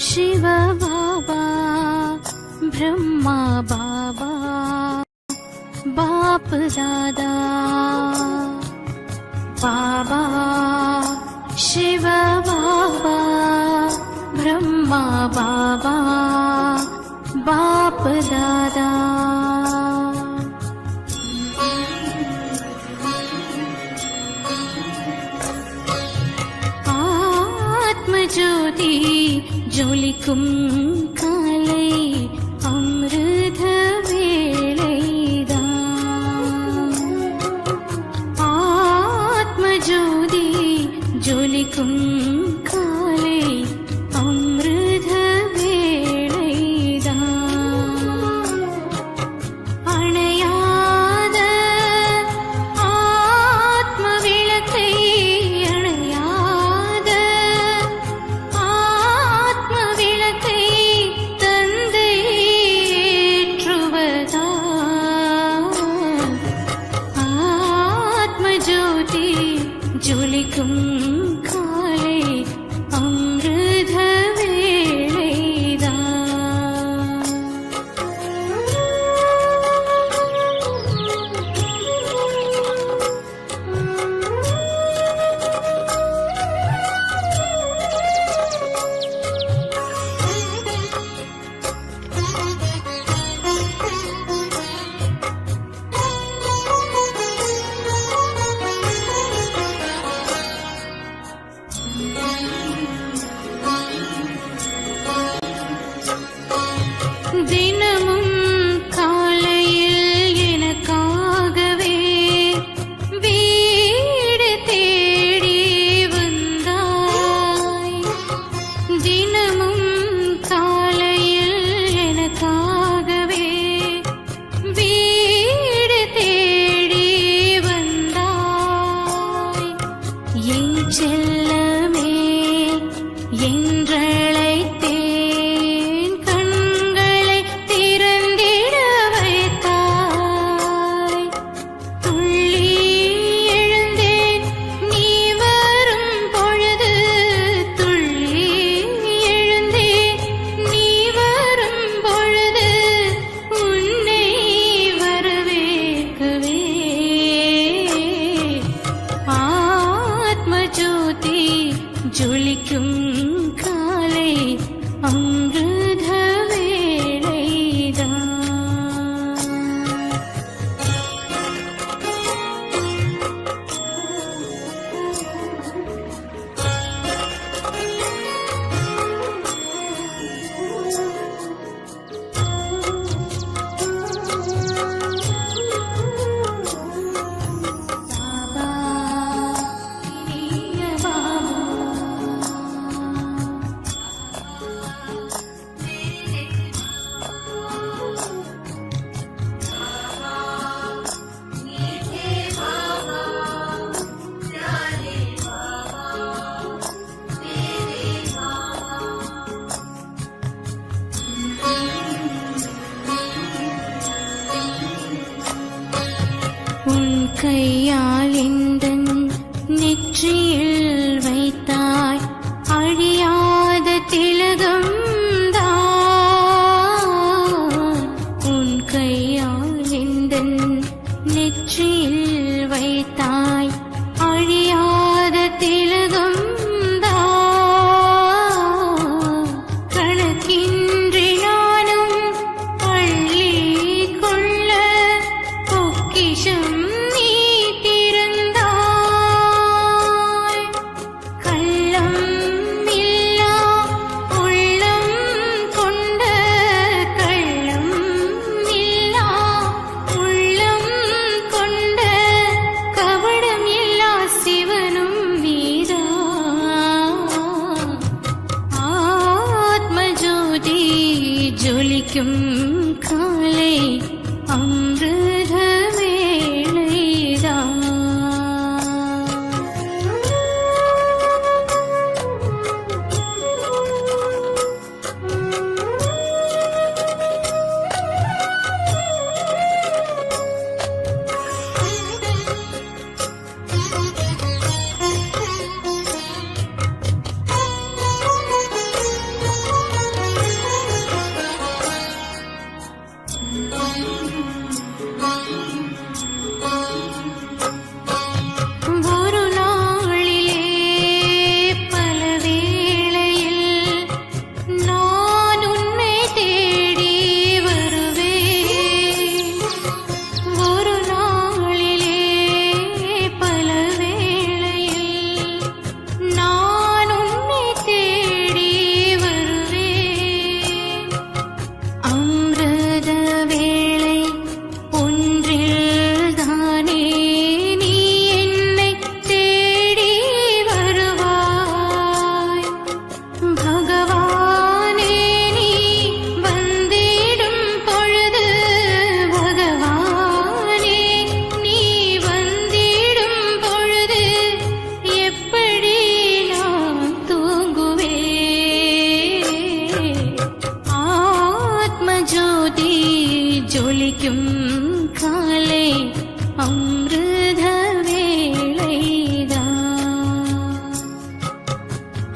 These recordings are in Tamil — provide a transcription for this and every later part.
शिव बाबा ब्रह्मा बाबा बाप दादा बाबा शिव बाबा ब्रह्मा बाबा बाप दादा ஆத்மஜோதி ஜொலிக்கும் காலை அமிர்த வேளைதான் ஆத்மஜோதி ஜொலிக்கும் காலை அமிர்த வேளைதான் அணையாத ஆத்ம விளக்கை அணையாத ஆத்ம விளக்கை தந்தேற்றுவதா ஆத்மஜோதி ஜொலிக்கும் காலை அமிர்த வேளைதான் தினமும் காலையில் எனக்காகவே வீடு தேடி வந்தாய் தினமும் காலையில் எனக்காகவே வீடு தேடி வந்தாய் என் செல்லமே என்றழைத்தேன் கண்களை திறந்திட வைத்தாய் துள்ளி எழுந்தேன் நீ வரும் பொழுது துள்ளி எழுந்தேன் நீ வரும் பொழுது உன்னை வரவேற்கவே ஆத்மஜோதி ஜொலிக்கும் காலை அமிர்த வேளைதான் பாபா இனிய பாபா உன் கையால் எந்தன் நெற்றியில் வைத்தாய் அழியாத திலகம் தான் உன் கையால் எந்தன் நெற்றியில் வைத்தாய் அழியாத திலகம் தான் கணக்கின்றி நானும் அள்ளிக் கொள்ள பொக்கிஷம் நீ திறந்தாய் கள்ளம் இல்லா உள்ளம் கொண்ட கள்ளம் இல்லா உள்ளம் கொண்ட கபடம் இல்லா சிவனும் நீதான் ஆத்மஜோதி ஜொலிக்கும் காலை அமிர்த வேளைதான் ஜொலிக்கும் காலை அமிர்த வேளைதான்.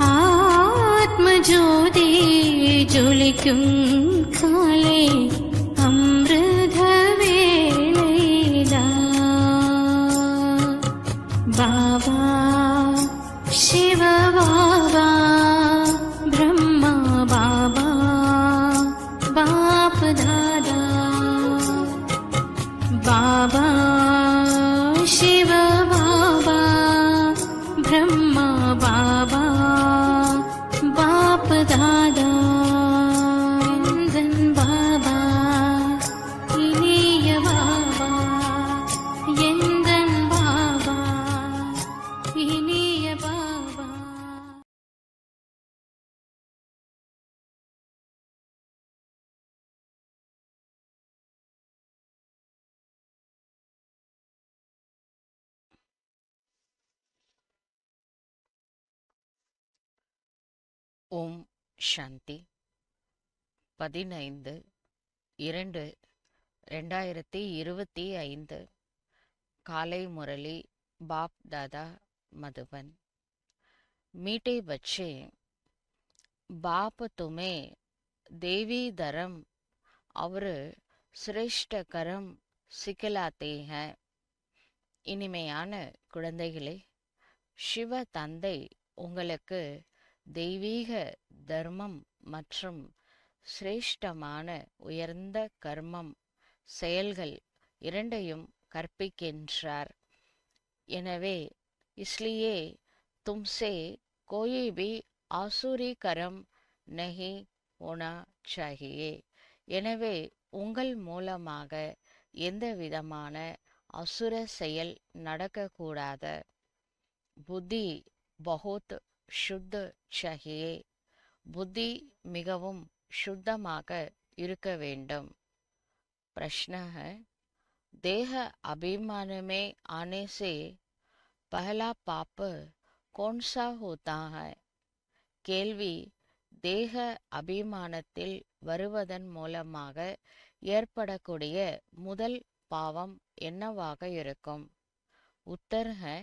ஆத்ம ஜோதி ஜொலிக்கும் காலை அமிர்த வேளைதான். பாபா शिव बाबा ब्रह्मा बाबा बाप दादा. बाबा शिव बाबा ब्रह्मा बाबा बाप दादा. எந்தன் பாபா இனிய பாபா, எந்தன் பாபா இனிய பாபா. ஓம் சாந்தி. 15/2/2025 काले मुरली बाप दादा मधुबन. मीठे बच्चे, बाप तुम्हें देवी धर्म और श्रेष्ठ कर्म सिखलाते हैं. இனிமையான குழந்தைகளே, சிவ தந்தை உங்களுக்கு தெய்வீக தர்மம் மற்றும் சிரேஷ்டமான உயர்ந்த கர்மம் செயல்கள் இரண்டையும் கற்பிக்கின்றார். எனவே इसलिए तुमसे कोई भी आसुरी कर्म नहीं होना चाहिए. எனவே உங்கள் மூலமாக எந்த விதமான அசுர செயல் நடக்கக்கூடாது. புத்தி பகுத் சுத்த चाहिए. புத்தி மிகவும் शुद्धமாக இருக்க வேண்டும். प्रश्न है, देह अभिमान में आने से पहला पाप कौन सा होता है? கேள்வி, தேக அபிமானத்தில் வருவதன் மூலமாக ஏற்படக்கூடிய முதல் பாவம் என்னவாக இருக்கும்? उत्तर है,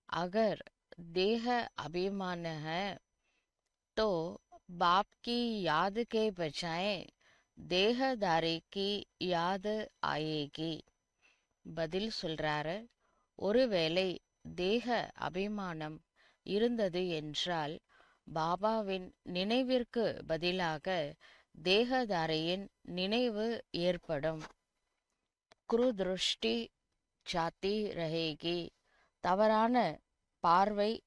अगर देह अभिमान है तो बाप की याद के बजाय देहदारी की याद आएगी. பதில் சொல்றாரு, ஒருவேளை தேக அபிமானம் இருந்தது என்றால் பாபாவின் நினைவிற்கு பதிலாக தேகதாரியின் நினைவு ஏற்படும். குருதிருஷ்டி ஜாத்தி ரஹேகி. தவறான பார்வை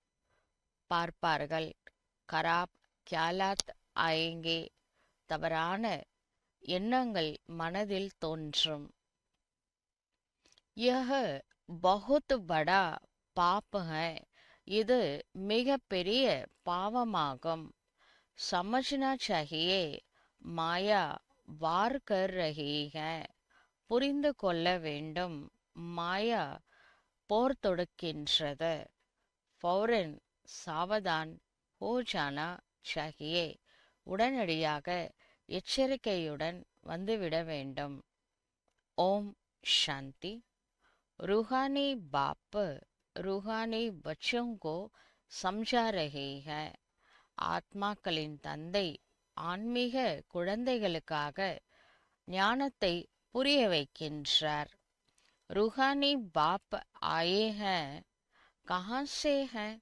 பார்ப்பார்கள். கராப் கியாலாத் ஆயேங்கே. தவறான எண்ணங்கள் மனதில் தோன்றும். यह बहुत बड़ा पाप है. இது மிக பெரிய பாவமாகும். समझना चाहिए, மாயா வார் कर रही है. புரிந்து கொள்ள வேண்டும், மாயா போர் தொடுக்கின்றது. फौरन सावधान हो जाना चाहिए. உடனடியாக எச்சரிக்கையுடன் வந்துவிட வேண்டும். ஓம் சாந்தி. रूहानी बाप रूहानी बच्चों को समझा रहे हैं. ஆத்மாக்களின் தந்தை ஆன்மீக குழந்தைகளுக்காக ஞானத்தை புரிய வைக்கின்றார். रूहानी बाप आए हैं, कहाँ से हैं?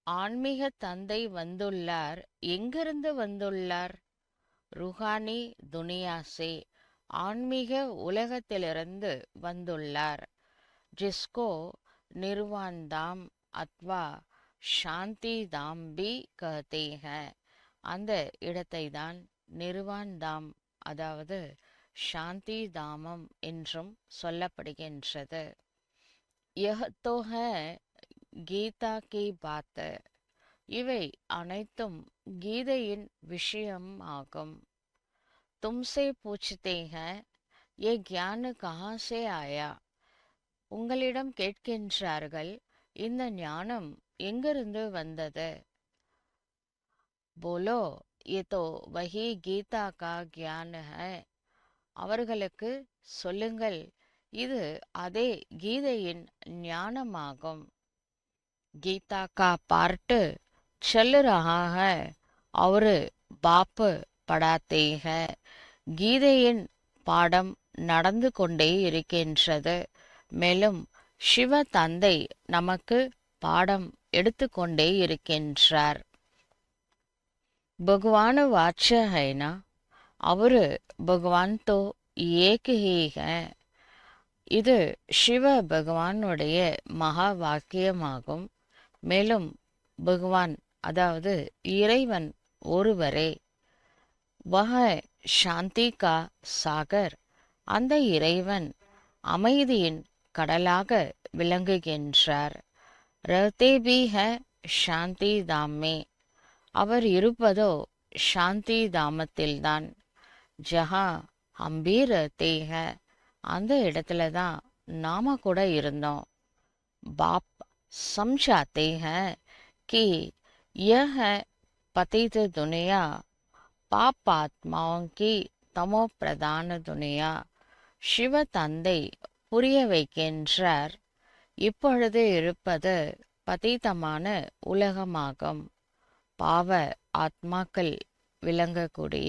ஆன்மீக தந்தை வந்துள்ளார், எங்கிருந்து வந்துள்ளார்? रूहानी दुनिया से, ஆன்மீக உலகத்திலிருந்து வந்துள்ளார். जिसको निर्वाण धाम अथवा शांति धाम भी कहते हैं. அந்த இடத்தை தான் நிர்வான் தாம், அதாவது சாந்தி தாமம் என்றும் சொல்லப்படுகின்றது. यह तो है கீதா की बात. இவை அனைத்தும் கீதையின் விஷயம் ஆகும். तुमसे पूछते हैं, ये ज्ञान कहाँ से आया? உங்களிடம் கேட்கின்றார்கள், இந்த ஞானம் எங்கிருந்து வந்தது? बोलो, ये तो वही गीता का ज्ञान है. அவர்களுக்கு சொல்லுங்கள், இது அதே கீதையின் ஞானமாகும். गीता का पार्ट चल रहा है और बाप पढ़ाते हैं. கீதையின் பாடம் நடந்து கொண்டே இருக்கின்றது. மேலும் சிவ தந்தை நமக்கு பாடம் எடுத்துக்கொண்டே இருக்கின்றார். भगवान वाच्य है ना, அவரு பகவான் தோ ஏக் ஹி है. இது சிவ பகவானுடைய மகா வாக்கியமாகும். மேலும் பகவான் அதாவது இறைவன் ஒருவரே. வஹ சாந்தி கா சாகர், அந்த இறைவன் அமைதியின் கடலாக விளங்குகின்றார். ரஹ்தே பி ஹை சாந்தி தாமே, அவர் இருப்பதோ சாந்தி தாமத்தில்தான். ஜஹா ஹம் பி ரஹ்தே ஹை, அந்த இடத்துல தான் நாம கூட இருந்தோம். பாப் समझाते हैं कि यह है पतित दुनिया, पाप आत्माओं की तमो प्रधान दुनिया. சிவ தந்தை புரிய வைக்கின்றார், இப்பொழுது இருப்பது பதீதமான உலகமாகும், பாவ ஆத்மாக்கள்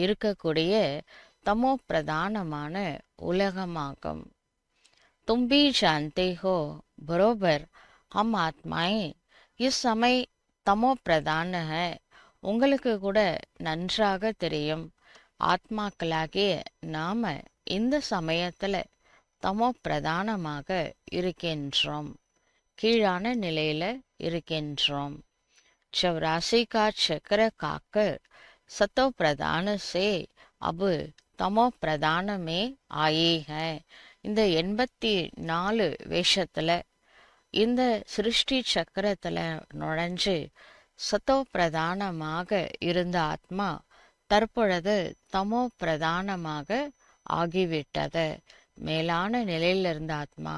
இருக்கக்கூடிய தமோ பிரதானமான உலகமாகும். तुम भी जानते हो बरोबर हम आत्माएं इस समय तमो प्रधान है. உங்களுக்கு கூட நன்றாக தெரியும், ஆத்மாக்களாகிய நாம இந்த சமயத்துல தமோ பிரதானமாக இருக்கின்றோம், கீழான நிலையில இருக்கின்றோம். 84 का चक्र काकर सतो प्रधान से अब तमो प्रधान में आए हैं. இந்த 84 வேஷத்துல இந்த சிருஷ்டி சக்கரத்துல நுழைஞ்சு சத்தோ பிரதானமாக இருந்த ஆத்மா தற்பொழுது தமோ பிரதானமாக ஆகிவிட்டது. மேலான நிலையில இருந்த ஆத்மா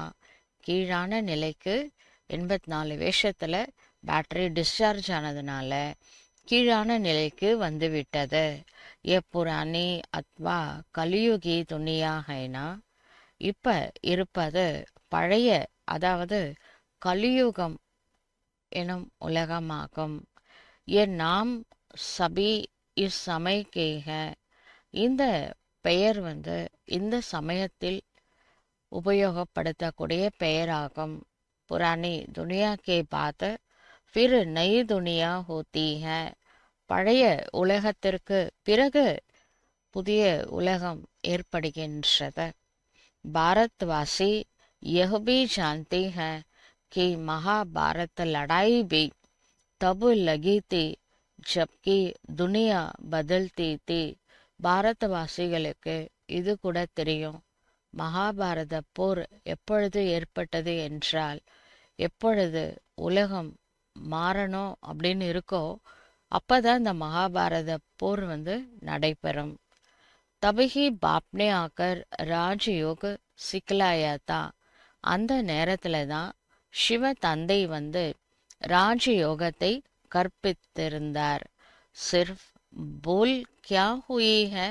கீழான நிலைக்கு 84 வேஷத்துல பேட்டரி டிஸ்சார்ஜ் ஆனதுனால கீழான நிலைக்கு வந்துவிட்டது. ஏ புராணி அத்வா கலியுகி துனியா ஹைனா, இப்ப இருப்பது பழைய அதாவது கலியுகம் எனும் உலகமாகும். என் நாம் சபி இஸ் சமயக்கேக, இந்த பெயர் இந்த சமயத்தில் உபயோகப்படுத்தக்கூடிய பெயராகும். புராணி துனியா கே பாத் फिर नई दुनिया होती है, பழைய உலகத்திற்கு பிறகு புதிய உலகம் ஏற்படுகின்றது. भारतवासी यह भी जानते हैं कि महाभारत लड़ाई भी तब लगी थी जबकि दुनिया बदलती थी. பாரதவாசிகளுக்கு இது கூட தெரியும், மகாபாரத போர் எப்பொழுது ஏற்பட்டது என்றால், எப்பொழுது உலகம் மாறணும் அப்படின்னு இருக்கோ அப்பதான் இந்த மகாபாரத போர் நடைபெறும். தபிஹி பாப்னே ஆக்கர் ராஜயோக சிக்கலாயாத்தா, அந்த நேரத்துல தான் சிவ தந்தை ராஜயோகத்தை கற்பித்திருந்தார். சிர்ஃப் போல் கியா ஹுயி ஹை,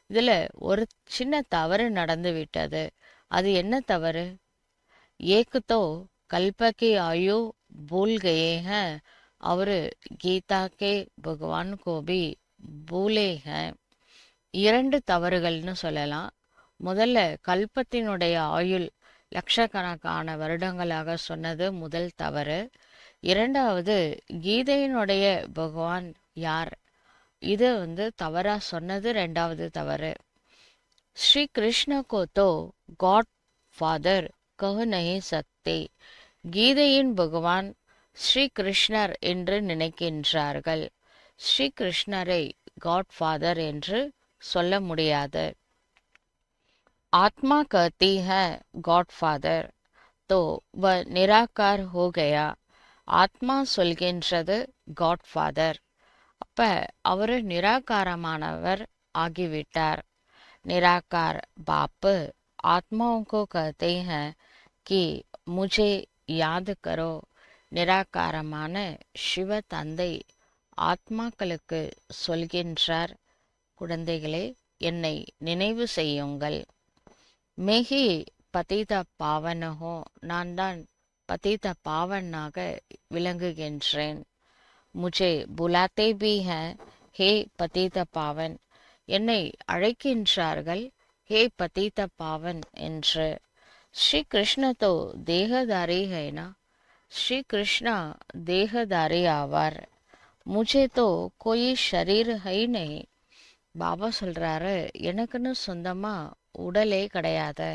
இதுல ஒரு சின்ன தவறு நடந்து விட்டது. அது என்ன தவறு? ஏக் தோ கல்பகி ஆயு பூல் கயே ஹை और கீதா கே பகவான் கோ பி பூலே ஹை. 2 தவறுகள்னு சொல்லலாம். முதல்ல கல்பத்தினுடைய ஆயுள் லட்சக்கணக்கான வருடங்களாக சொன்னது முதல் தவறு. இரண்டாவது கீதையினுடைய பகவான் யார், இது தவறா சொன்னது ரெண்டாவது தவறு. ஸ்ரீ கிருஷ்ண கோ தோ காட் ஃபாதர் கஹ் நஹி சக்தே, கீதையின் பகவான் ஸ்ரீ கிருஷ்ணர் என்று நினைக்கின்றார்கள். ஸ்ரீ கிருஷ்ணரை காட் ஃபாதர் என்று சொல்ல முடியாது. आत्मा कहती है गॉड फादर तो वह निराकार हो गया. ஆத்மா சொல்கின்றது காட் ஃபாதர், அப்ப அவரு நிராகாரமானவர் ஆகிவிட்டார். निराकार बाप आत्माओं को कहते हैं कि मुझे याद करो. நிராகாரமான சிவ தந்தை ஆத்மாக்களுக்கு சொல்கின்றார், குழந்தைகளே என்னை நினைவு செய்யுங்கள். மேகி பதீத பாவனஹோ, நான் தான் பதீத பாவனாக விளங்குகின்றேன். முझे புலாத்தே பி ஹை, ஹே பதீத பாவன், என்னை அழைக்கின்றார்கள் ஹே பதீத பாவன் என்று. ஸ்ரீ கிருஷ்ண தோ தேகதாரி ஹைனா, ஸ்ரீ கிருஷ்ணா தேகதாரி ஆவார். முझे तो कोई शरीर है ही नहीं. பாபா சொல்றாரு, எனக்குன்னு சொந்தமா உடலே கிடையாது.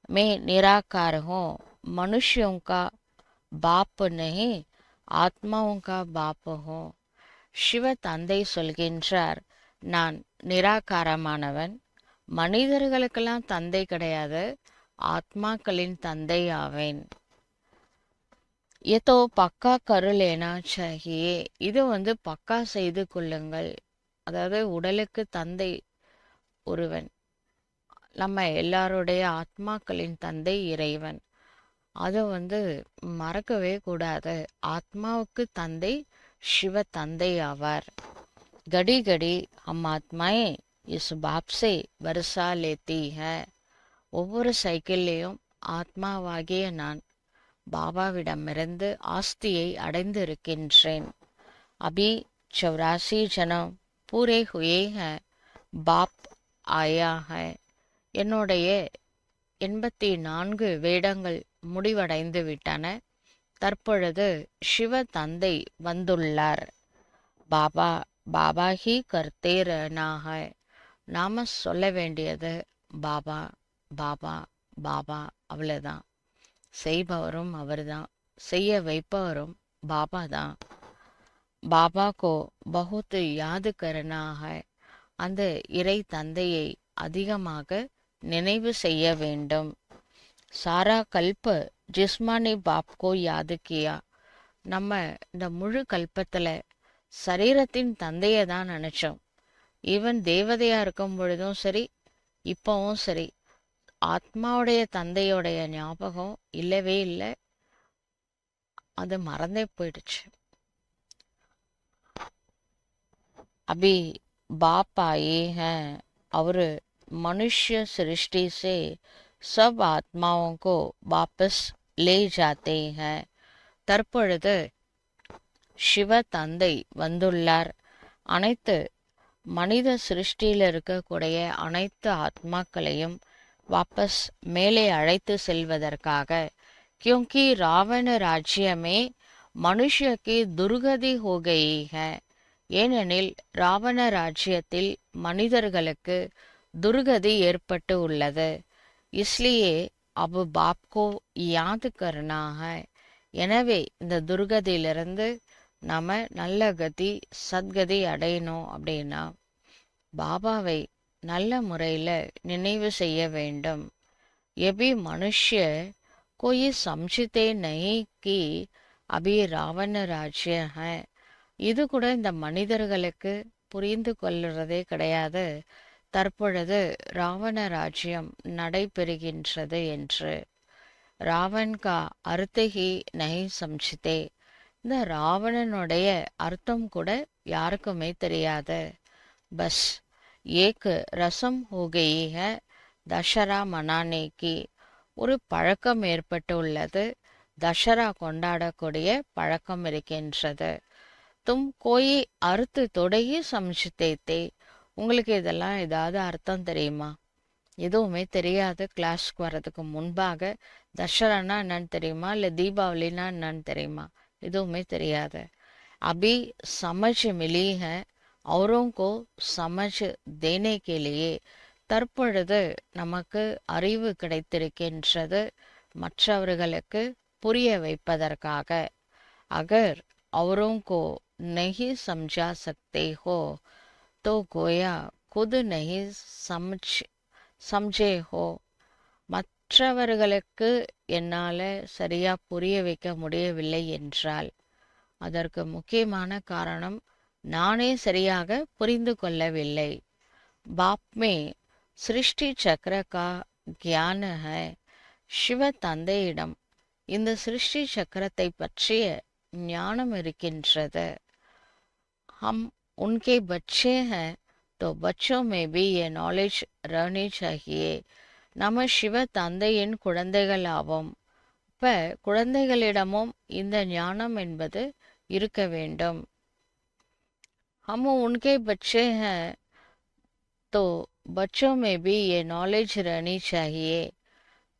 மே निराकार हूँ, मनुष्यों का बाप नहीं, ஆத்மாओं का बाप हूँ. சிவ தந்தை சொல்கின்றார், நான் நிராகாரமானவன், மனிதர்களுக்கெல்லாம் தந்தை கிடையாது, ஆத்மாக்களின் தந்தை ஆவேன். ஏதோ பக்கா கருளேனா சாகியே, இது பக்கா செய்து கொள்ளுங்கள். அதாவது உடலுக்கு தந்தை ஒருவன், நம்ம எல்லாருடைய ஆத்மாக்களின் தந்தை இறைவன். அதை மறக்கவே கூடாது. ஆத்மாவுக்கு தந்தை சிவ தந்தை ஆவார். கடி கடி ஹம் ஆத்மாயே இஸ் பாப் சே வருஷா லேத்தி ஹை. ஒவ்வொரு சைக்கிள்லேயும் ஆத்மாவாகிய நான் பாபாவிடமிருந்து ஆஸ்தியை அடைந்திருக்கின்றேன். அபி 84 ஜனம் பூரே ஹுயே ஹை, பாப் ஆயா ஹை. என்னுடைய 84 வேடங்கள் முடிவடைந்து விட்டன. தற்பொழுது சிவ தந்தை வந்துள்ளார். பாபா பாபா ஹி கர்த்தே ரஹனா ஹை. நாம சொல்ல வேண்டியது பாபா பாபா பாபா, அவ்வளவுதான். செய்பவரும் அவர்தான், செய்ய வைப்பவரும் பாபா தான். பாபா கோ பகுத் யாத் கர்னா ஹை. அந்த இறை தந்தையை அதிகமாக நினைவு செய்ய வேண்டும். சாரா கல்ப ஜிஸ்மானி பாப் கோ யாத் கியா. நம்ம இந்த முழு கல்பத்தில் சரீரத்தின் தந்தையை தான் நினைச்சோம். ஈவன் தேவதையா இருக்கும் பொழுதும் சரி, இப்பவும் சரி, ஆத்மாவுடைய தந்தையோடைய ஞாபகம் இல்லவே இல்லை. அது மறந்தே போயிடுச்சு. अभी बाप आए हैं और मनुष्य सृष्टि से सब आत्माओं को वापस ले जाते हैं. தற்பொழுது சிவ தந்தை வந்துள்ளார். அனைத்து மனித சிருஷ்டியில் இருக்கக்கூடிய அனைத்து ஆத்மாக்களையும் வாபஸ் மேலே அழைத்து செல்வதற்காக. क्योंकि रावण राज्य में मनुष्य की दुर्गति हो गई है. ஏனெனில் ராவண ராஜ்யத்தில் மனிதர்களுக்கு துர்கதி ஏற்பட்டு உள்ளது. இஸ்லியே அப் பாப்கோ யாத் கர்னா ஹை. எனவே இந்த துர்கதியிலிருந்து நாம நல்ல கதி சத்கதி அடையணும் அப்படின்னா பாபாவை நல்ல முறையில் நினைவு செய்ய வேண்டும். எபி மனுஷ்ய கோயி சம்சித்தே நஹி கி அபி ராவண ராஜ்ய ஹை. இது கூட இந்த மனிதர்களுக்கு புரிந்து கொள்ளுறதே கிடையாது, தற்பொழுது ராவண ராஜ்யம் நடைபெறுகின்றது என்று. ராவன் கா அர்த்தஹி நஹி சம்சித்தே. இந்த ராவணனுடைய அர்த்தம் கூட யாருக்குமே தெரியாது. பஸ் ஏக் ரசம் ஹோ கயி ஹை தஷரா மனானே கி. ஒரு பழக்கம் ஏற்பட்டு உள்ளது, தஷரா கொண்டாடக்கூடிய பழக்கம் இருக்கின்றது. தும் கோயி அர்த்து தொடையி சம்சித்தே. உங்களுக்கு இதெல்லாம் ஏதாவது அர்த்தம் தெரியுமா? எதுவுமே தெரியாது. கிளாஸ்க்கு வர்றதுக்கு முன்பாக தஷரானா என்னன்னு தெரியுமா, இல்லை தீபாவளினா என்னன்னு தெரியுமா? எதுவுமே தெரியாது. அபி சமஜ் மிலி ஹை औरों को समझ देने के लिए. தற்பொழுது நமக்கு அறிவு கிடைத்திருக்கின்றது மற்றவர்களுக்கு புரிய வைப்பதற்காக. अगर औरों को नहीं समझा सकते हो तो गोया खुद नहीं समझे हो. மற்றவர்களுக்கு என்னால் சரியா புரிய வைக்க முடியவில்லை என்றால் அதற்கு முக்கியமான காரணம் நானே சரியாக புரிந்து கொள்ளவில்லை. बाप में சிருஷ்டி சக்கர கா கியான ஹை. சிவ தந்தையிடம் இந்த சிருஷ்டி சக்கரத்தை பற்றிய ஞானம் இருக்கின்றது. हम उनके बच्चे हैं तो बच्चों में भी ये नॉलेज रहनी चाहिए. நம்ம சிவ தந்தையின் குழந்தைகள் ஆவோம். இப்ப குழந்தைகளிடமும் இந்த ஞானம் என்பது இருக்க வேண்டும். हम उनके बच्चे हैं तो बच्चों में भी ये नॉलेज रहनी चाहिए.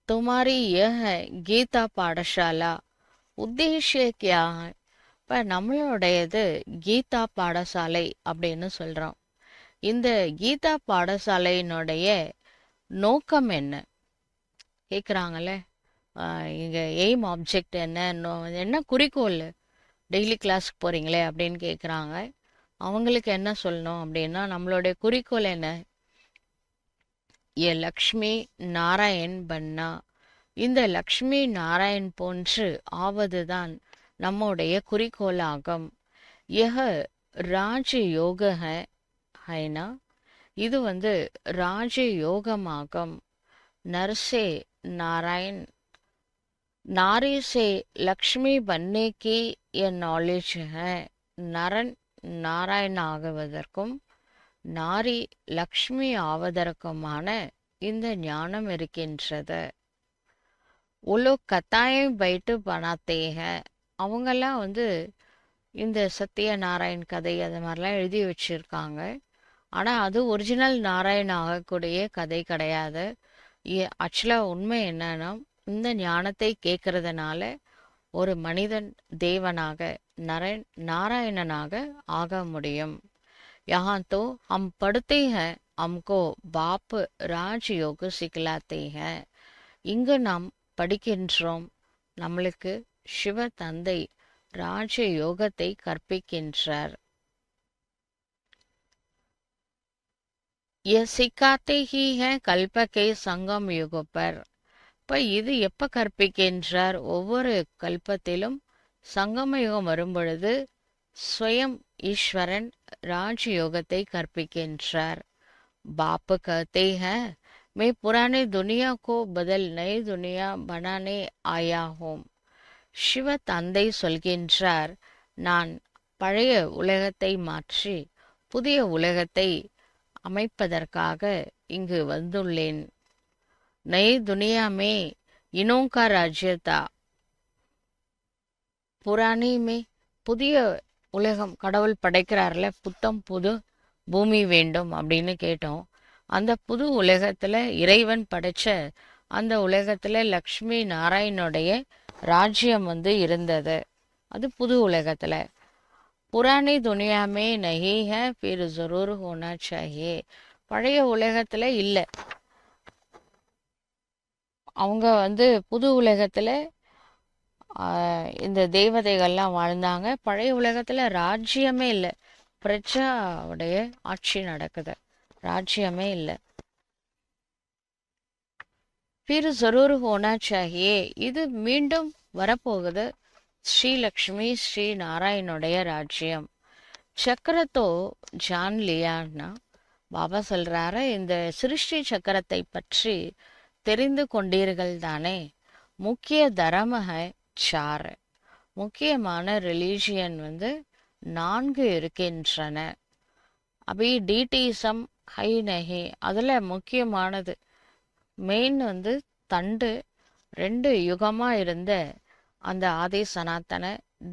तुम्हारी यह है கீதா பாடசாலா. உத்தேசிய क्या है? இப்போ நம்மளுடையது கீதா பாடசாலை அப்படின்னு சொல்கிறோம். இந்த கீதா பாடசாலையினுடைய நோக்கம் என்ன கேட்குறாங்களே, இங்கே எய்ம் ஆப்ஜெக்ட் என்ன குறிக்கோள், டெய்லி கிளாஸ்க்கு போகிறீங்களே அப்படின்னு கேட்குறாங்க. அவங்களுக்கு என்ன சொல்லணும் அப்படின்னா, நம்மளுடைய குறிக்கோள் என்ன, ஏ லக்ஷ்மி நாராயண் பன்னா. இந்த லக்ஷ்மி நாராயண் போன்று ஆவதுதான் நம்முடைய குறிக்கோளாகும். யஹ ராஜ யோக ஹைனா, இது ராஜ யோகமாகும். நர்சே நாராயண், नारी से लक्ष्मी बनने की ये नॉलेज है. நரன் நாராயண ஆகுவதற்கும் நாரி லக்ஷ்மி ஆவதற்குமான இந்த ஞானம் இருக்கின்றது. உலோ கத்தாயம் பைட்டு பணாத்தேக, அவங்கெல்லாம் இந்த சத்யநாராயண் கதை அது மாதிரிலாம் எழுதி வச்சிருக்காங்க. ஆனால் அது ஒரிஜினல் நாராயண் ஆகக்கூடிய கதை கிடையாது. ஆக்சுவலாக உண்மை என்னன்னா, இந்த ஞானத்தை கேட்கறதுனால ஒரு மனிதன் தேவனாக நாராயணனாக ஆக முடியும். यहाँ तो हम पढ़ते हैं, हमको बाप राजयोग सिखलाते हैं. இங்கு நாம் படிக்கின்றோம், நம்மளுக்கு சிவ தந்தை ராஜ யோகத்தை கற்பிக்கின்றார். ये सिखाते ही हैं कल्प के संगम युग पर. இப்போ இது எப்போ கற்பிக்கின்றார், ஒவ்வொரு கல்பத்திலும் சங்கம யுகம் வரும்பொழுது ஸ்வயம் ஈஸ்வரன் ராஜயோகத்தை கற்பிக்கின்றார். பாப் कहते हैं मैं पुराने दुनिया को बदल नई दुनिया बनाने आया हूँ. சிவ தந்தை சொல்கின்றார், நான் பழைய உலகத்தை மாற்றி புதிய உலகத்தை அமைப்பதற்காக இங்கு வந்துள்ளேன். नई दुनिया में इनों का राज्य था, புராணி மே, புதிய உலகம் கடவுள் படைக்கிறார்ல, புத்தம் புது பூமி வேண்டும் அப்படின்னு கேட்டோம். அந்த புது உலகத்துல இறைவன் படைச்ச அந்த உலகத்துல லக்ஷ்மி நாராயணுடைய ராஜ்யம் இருந்தது. அது புது உலகத்துல. புராணி துனியாமே நஹி ஹை ஃபிர் ஜரூர் ஹோனா சாஹியே, பழைய உலகத்துல இல்லை. அவங்க புது உலகத்துல இந்த தேவதைகள்லாம் வாழ்ந்தாங்க. பழைய உலகத்துல ராஜ்யமே இல்லை, பிரஜாவுடைய ஆட்சி நடக்குது, ராஜ்யமே இல்லை. फिर जरूर होना चाहिए, இது மீண்டும் வரப்போகுது. ஸ்ரீலக்ஷ்மி ஸ்ரீ நாராயணுடைய ராஜ்யம். சக்கரத்தோ ஜான் லியான்னா, பாபா சொல்றாரு, இந்த சிருஷ்டி சக்கரத்தை பற்றி தெரிந்து கொண்டீர்கள் தானே. முக்கிய தர்ம சார், முக்கியமான ரிலீஜியன் 4 இருக்கின்றன. அபி டிடிசம் ஹை நஹி, அதில் முக்கியமானது மெயின் தண்டு 2 யுகமாக இருந்த அந்த ஆதி சனாத்தன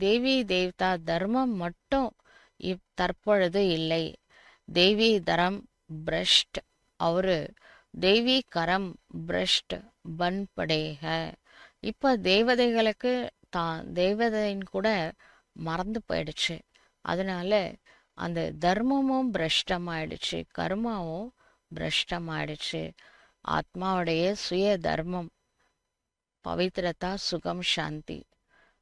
தேவி தேவதா தர்மம் மட்டும் தற்பொழுது இல்லை. தேவி தரம் பிரஷ்ட் அவரு தேவி கரம் பிரஷ்ட் பன் படேக. இப்போ தேவதைகளுக்கு தான் தேவதைன்னு கூட மறந்து போயிடுச்சு. அதனால அந்த தர்மமும் பிரஷ்டமாயிடுச்சு, கர்மாவும் பிரஷ்டமாயிடுச்சு. ஆத்மாவுடைய சுய தர்மம் பவித்திரதா சுகம் சாந்தி.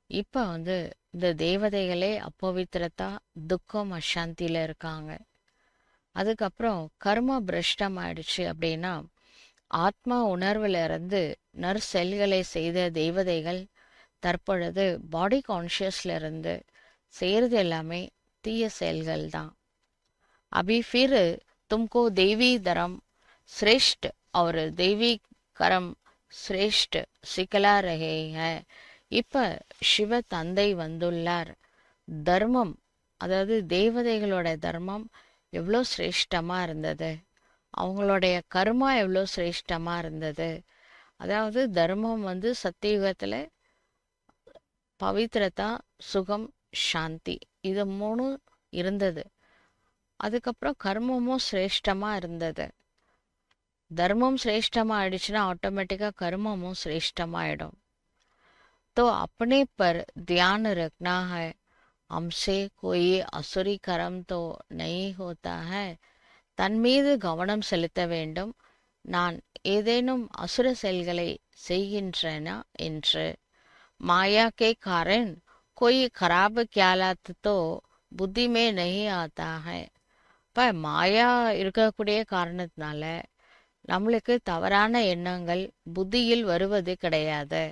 இப்போ இந்த தேவதைகளே அப்பவித்திரதா துக்கம் அசாந்தியில் இருக்காங்க. அதுக்கப்புறம் கர்ம பிரஷ்டம் ஆயிடுச்சு அப்படின்னா, ஆத்மா உணர்வில் இருந்து நற்செயல்களை செய்த தேவதைகள் தற்பொழுது பாடி கான்ஷியஸ்ல இருந்து செய்கிறது எல்லாமே தீய செயல்கள் தான். அபி ஃபிர் தும்கோ தேவி தரம் சிரேஷ்ட और देवी கரம் சிரேஷ்ட சிக்கலா ரஹே ஹை. இப்போ சிவ தந்தை வந்துள்ளார். தர்மம், அதாவது தேவதைகளோட தர்மம் எவ்வளோ சிரேஷ்டமாக இருந்தது, அவங்களுடைய கர்மா எவ்வளோ சிரேஷ்டமாக இருந்தது. அதாவது தர்மம் வந்து சத்தியுகத்தில் பவித்ரதா, சுகம், சாந்தி இது மூணும் இருந்தது. அதுக்கப்புறம் கர்மமும் சிரேஷ்டமாக இருந்தது. தர்மம் சிரேஷ்டமாக ஆயிடுச்சுன்னா ஆட்டோமேட்டிக்காக கர்மமும் சிரேஷ்டமாயிடும். तो अपने पर ध्यान रखना है, हमसे कोई असुरी कर्म तो नहीं होता है. தன் மீது கவனம் செலுத்த வேண்டும். நான் ஏதேனும் அசுர செயல்களை செய்கின்றேனா என்று. மாயா के कारण कोई खराब ख्यालात तो புத்தி में नहीं आता है. இப்போ மாயா இருக்கக்கூடிய காரணத்தினால நம்மளுக்கு தவறான எண்ணங்கள் புத்தியில் வருவது கிடையாது.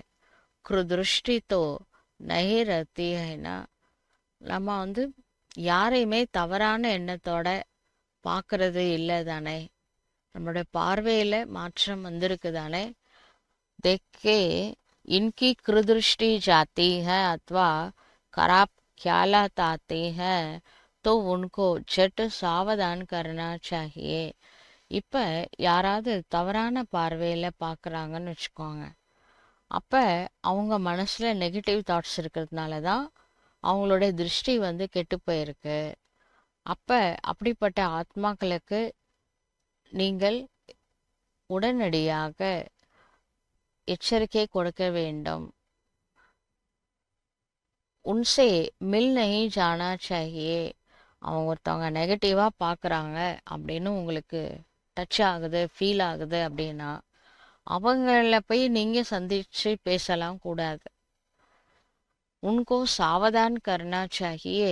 குருதிருஷ்டி தோ நஹி ரத்தி ஹைனா. நம்ம வந்து யாரையுமே தவறான எண்ணத்தோட பார்க்கறது இல்லை தானே. நம்மளுடைய பார்வையில் மாற்றம் வந்திருக்கு தானே. देखे इनकी कुदृष्टि जाती है अथवा खराब ख्यालात आते हैं तो उनको झट सावधान करना चाहिए. இப்போ யாராவது தவறான பார்வையில் பார்க்குறாங்கன்னு வச்சுக்கோங்க. அப்போ அவங்க மனசில் நெகட்டிவ் தாட்ஸ் இருக்கிறதுனால தான் அவங்களுடைய திருஷ்டி வந்து கெட்டு போயிருக்கு. அப்போ அப்படிப்பட்ட ஆத்மாக்களுக்கு நீங்கள் உடனடியாக எச்சரிக்கை கொடுக்க வேண்டும். உன்சே மில் நஹி ஜானா சாஹியே. அவங்க ஒருத்தவங்க நெகட்டிவாக பார்க்குறாங்க அப்படின்னு உங்களுக்கு டச் ஆகுது, ஃபீல் ஆகுது அப்படின்னா அவங்கள போய் நீங்கள் சந்தித்து பேசலாம் கூடாது. उनको सावधान करना चाहिए.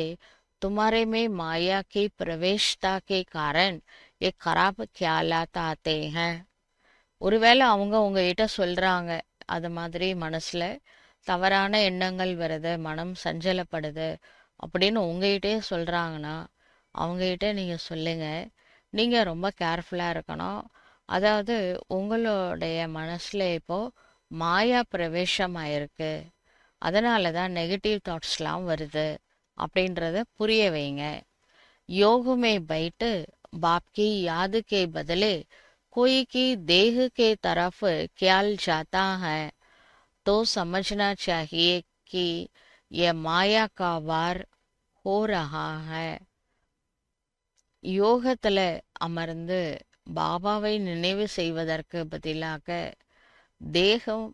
तुम्हारे में माया की प्रवेशता के कारण ये खराब ख्यालात आते हैं. ஒருவேளை அவங்க உங்ககிட்ட சொல்கிறாங்க அது மாதிரி மனசில் தவறான எண்ணங்கள் வருது, மனம் சஞ்சலப்படுது அப்படின்னு உங்ககிட்டே சொல்கிறாங்கன்னா அவங்ககிட்ட நீங்கள் சொல்லுங்கள், நீங்கள் ரொம்ப கேர்ஃபுல்லாக இருக்கணும். அதாவது உங்களுடைய மனசில் இப்போது மாயா பிரவேசம் ஆயிருக்கு, அதனால தான் நெகட்டிவ் தாட்ஸ்லாம் வருது அப்படின்றத புரிய வைங்க. योग में बैठ बाप की याद के बदले कोई की देह के तरफ ख्याल जाता है तो समझना चाहिए कि यह माया का वार हो रहा है. யோகத்தில் அமர்ந்து பாபாவை நினைவு செய்வதற்கு பதிலாக தேகம்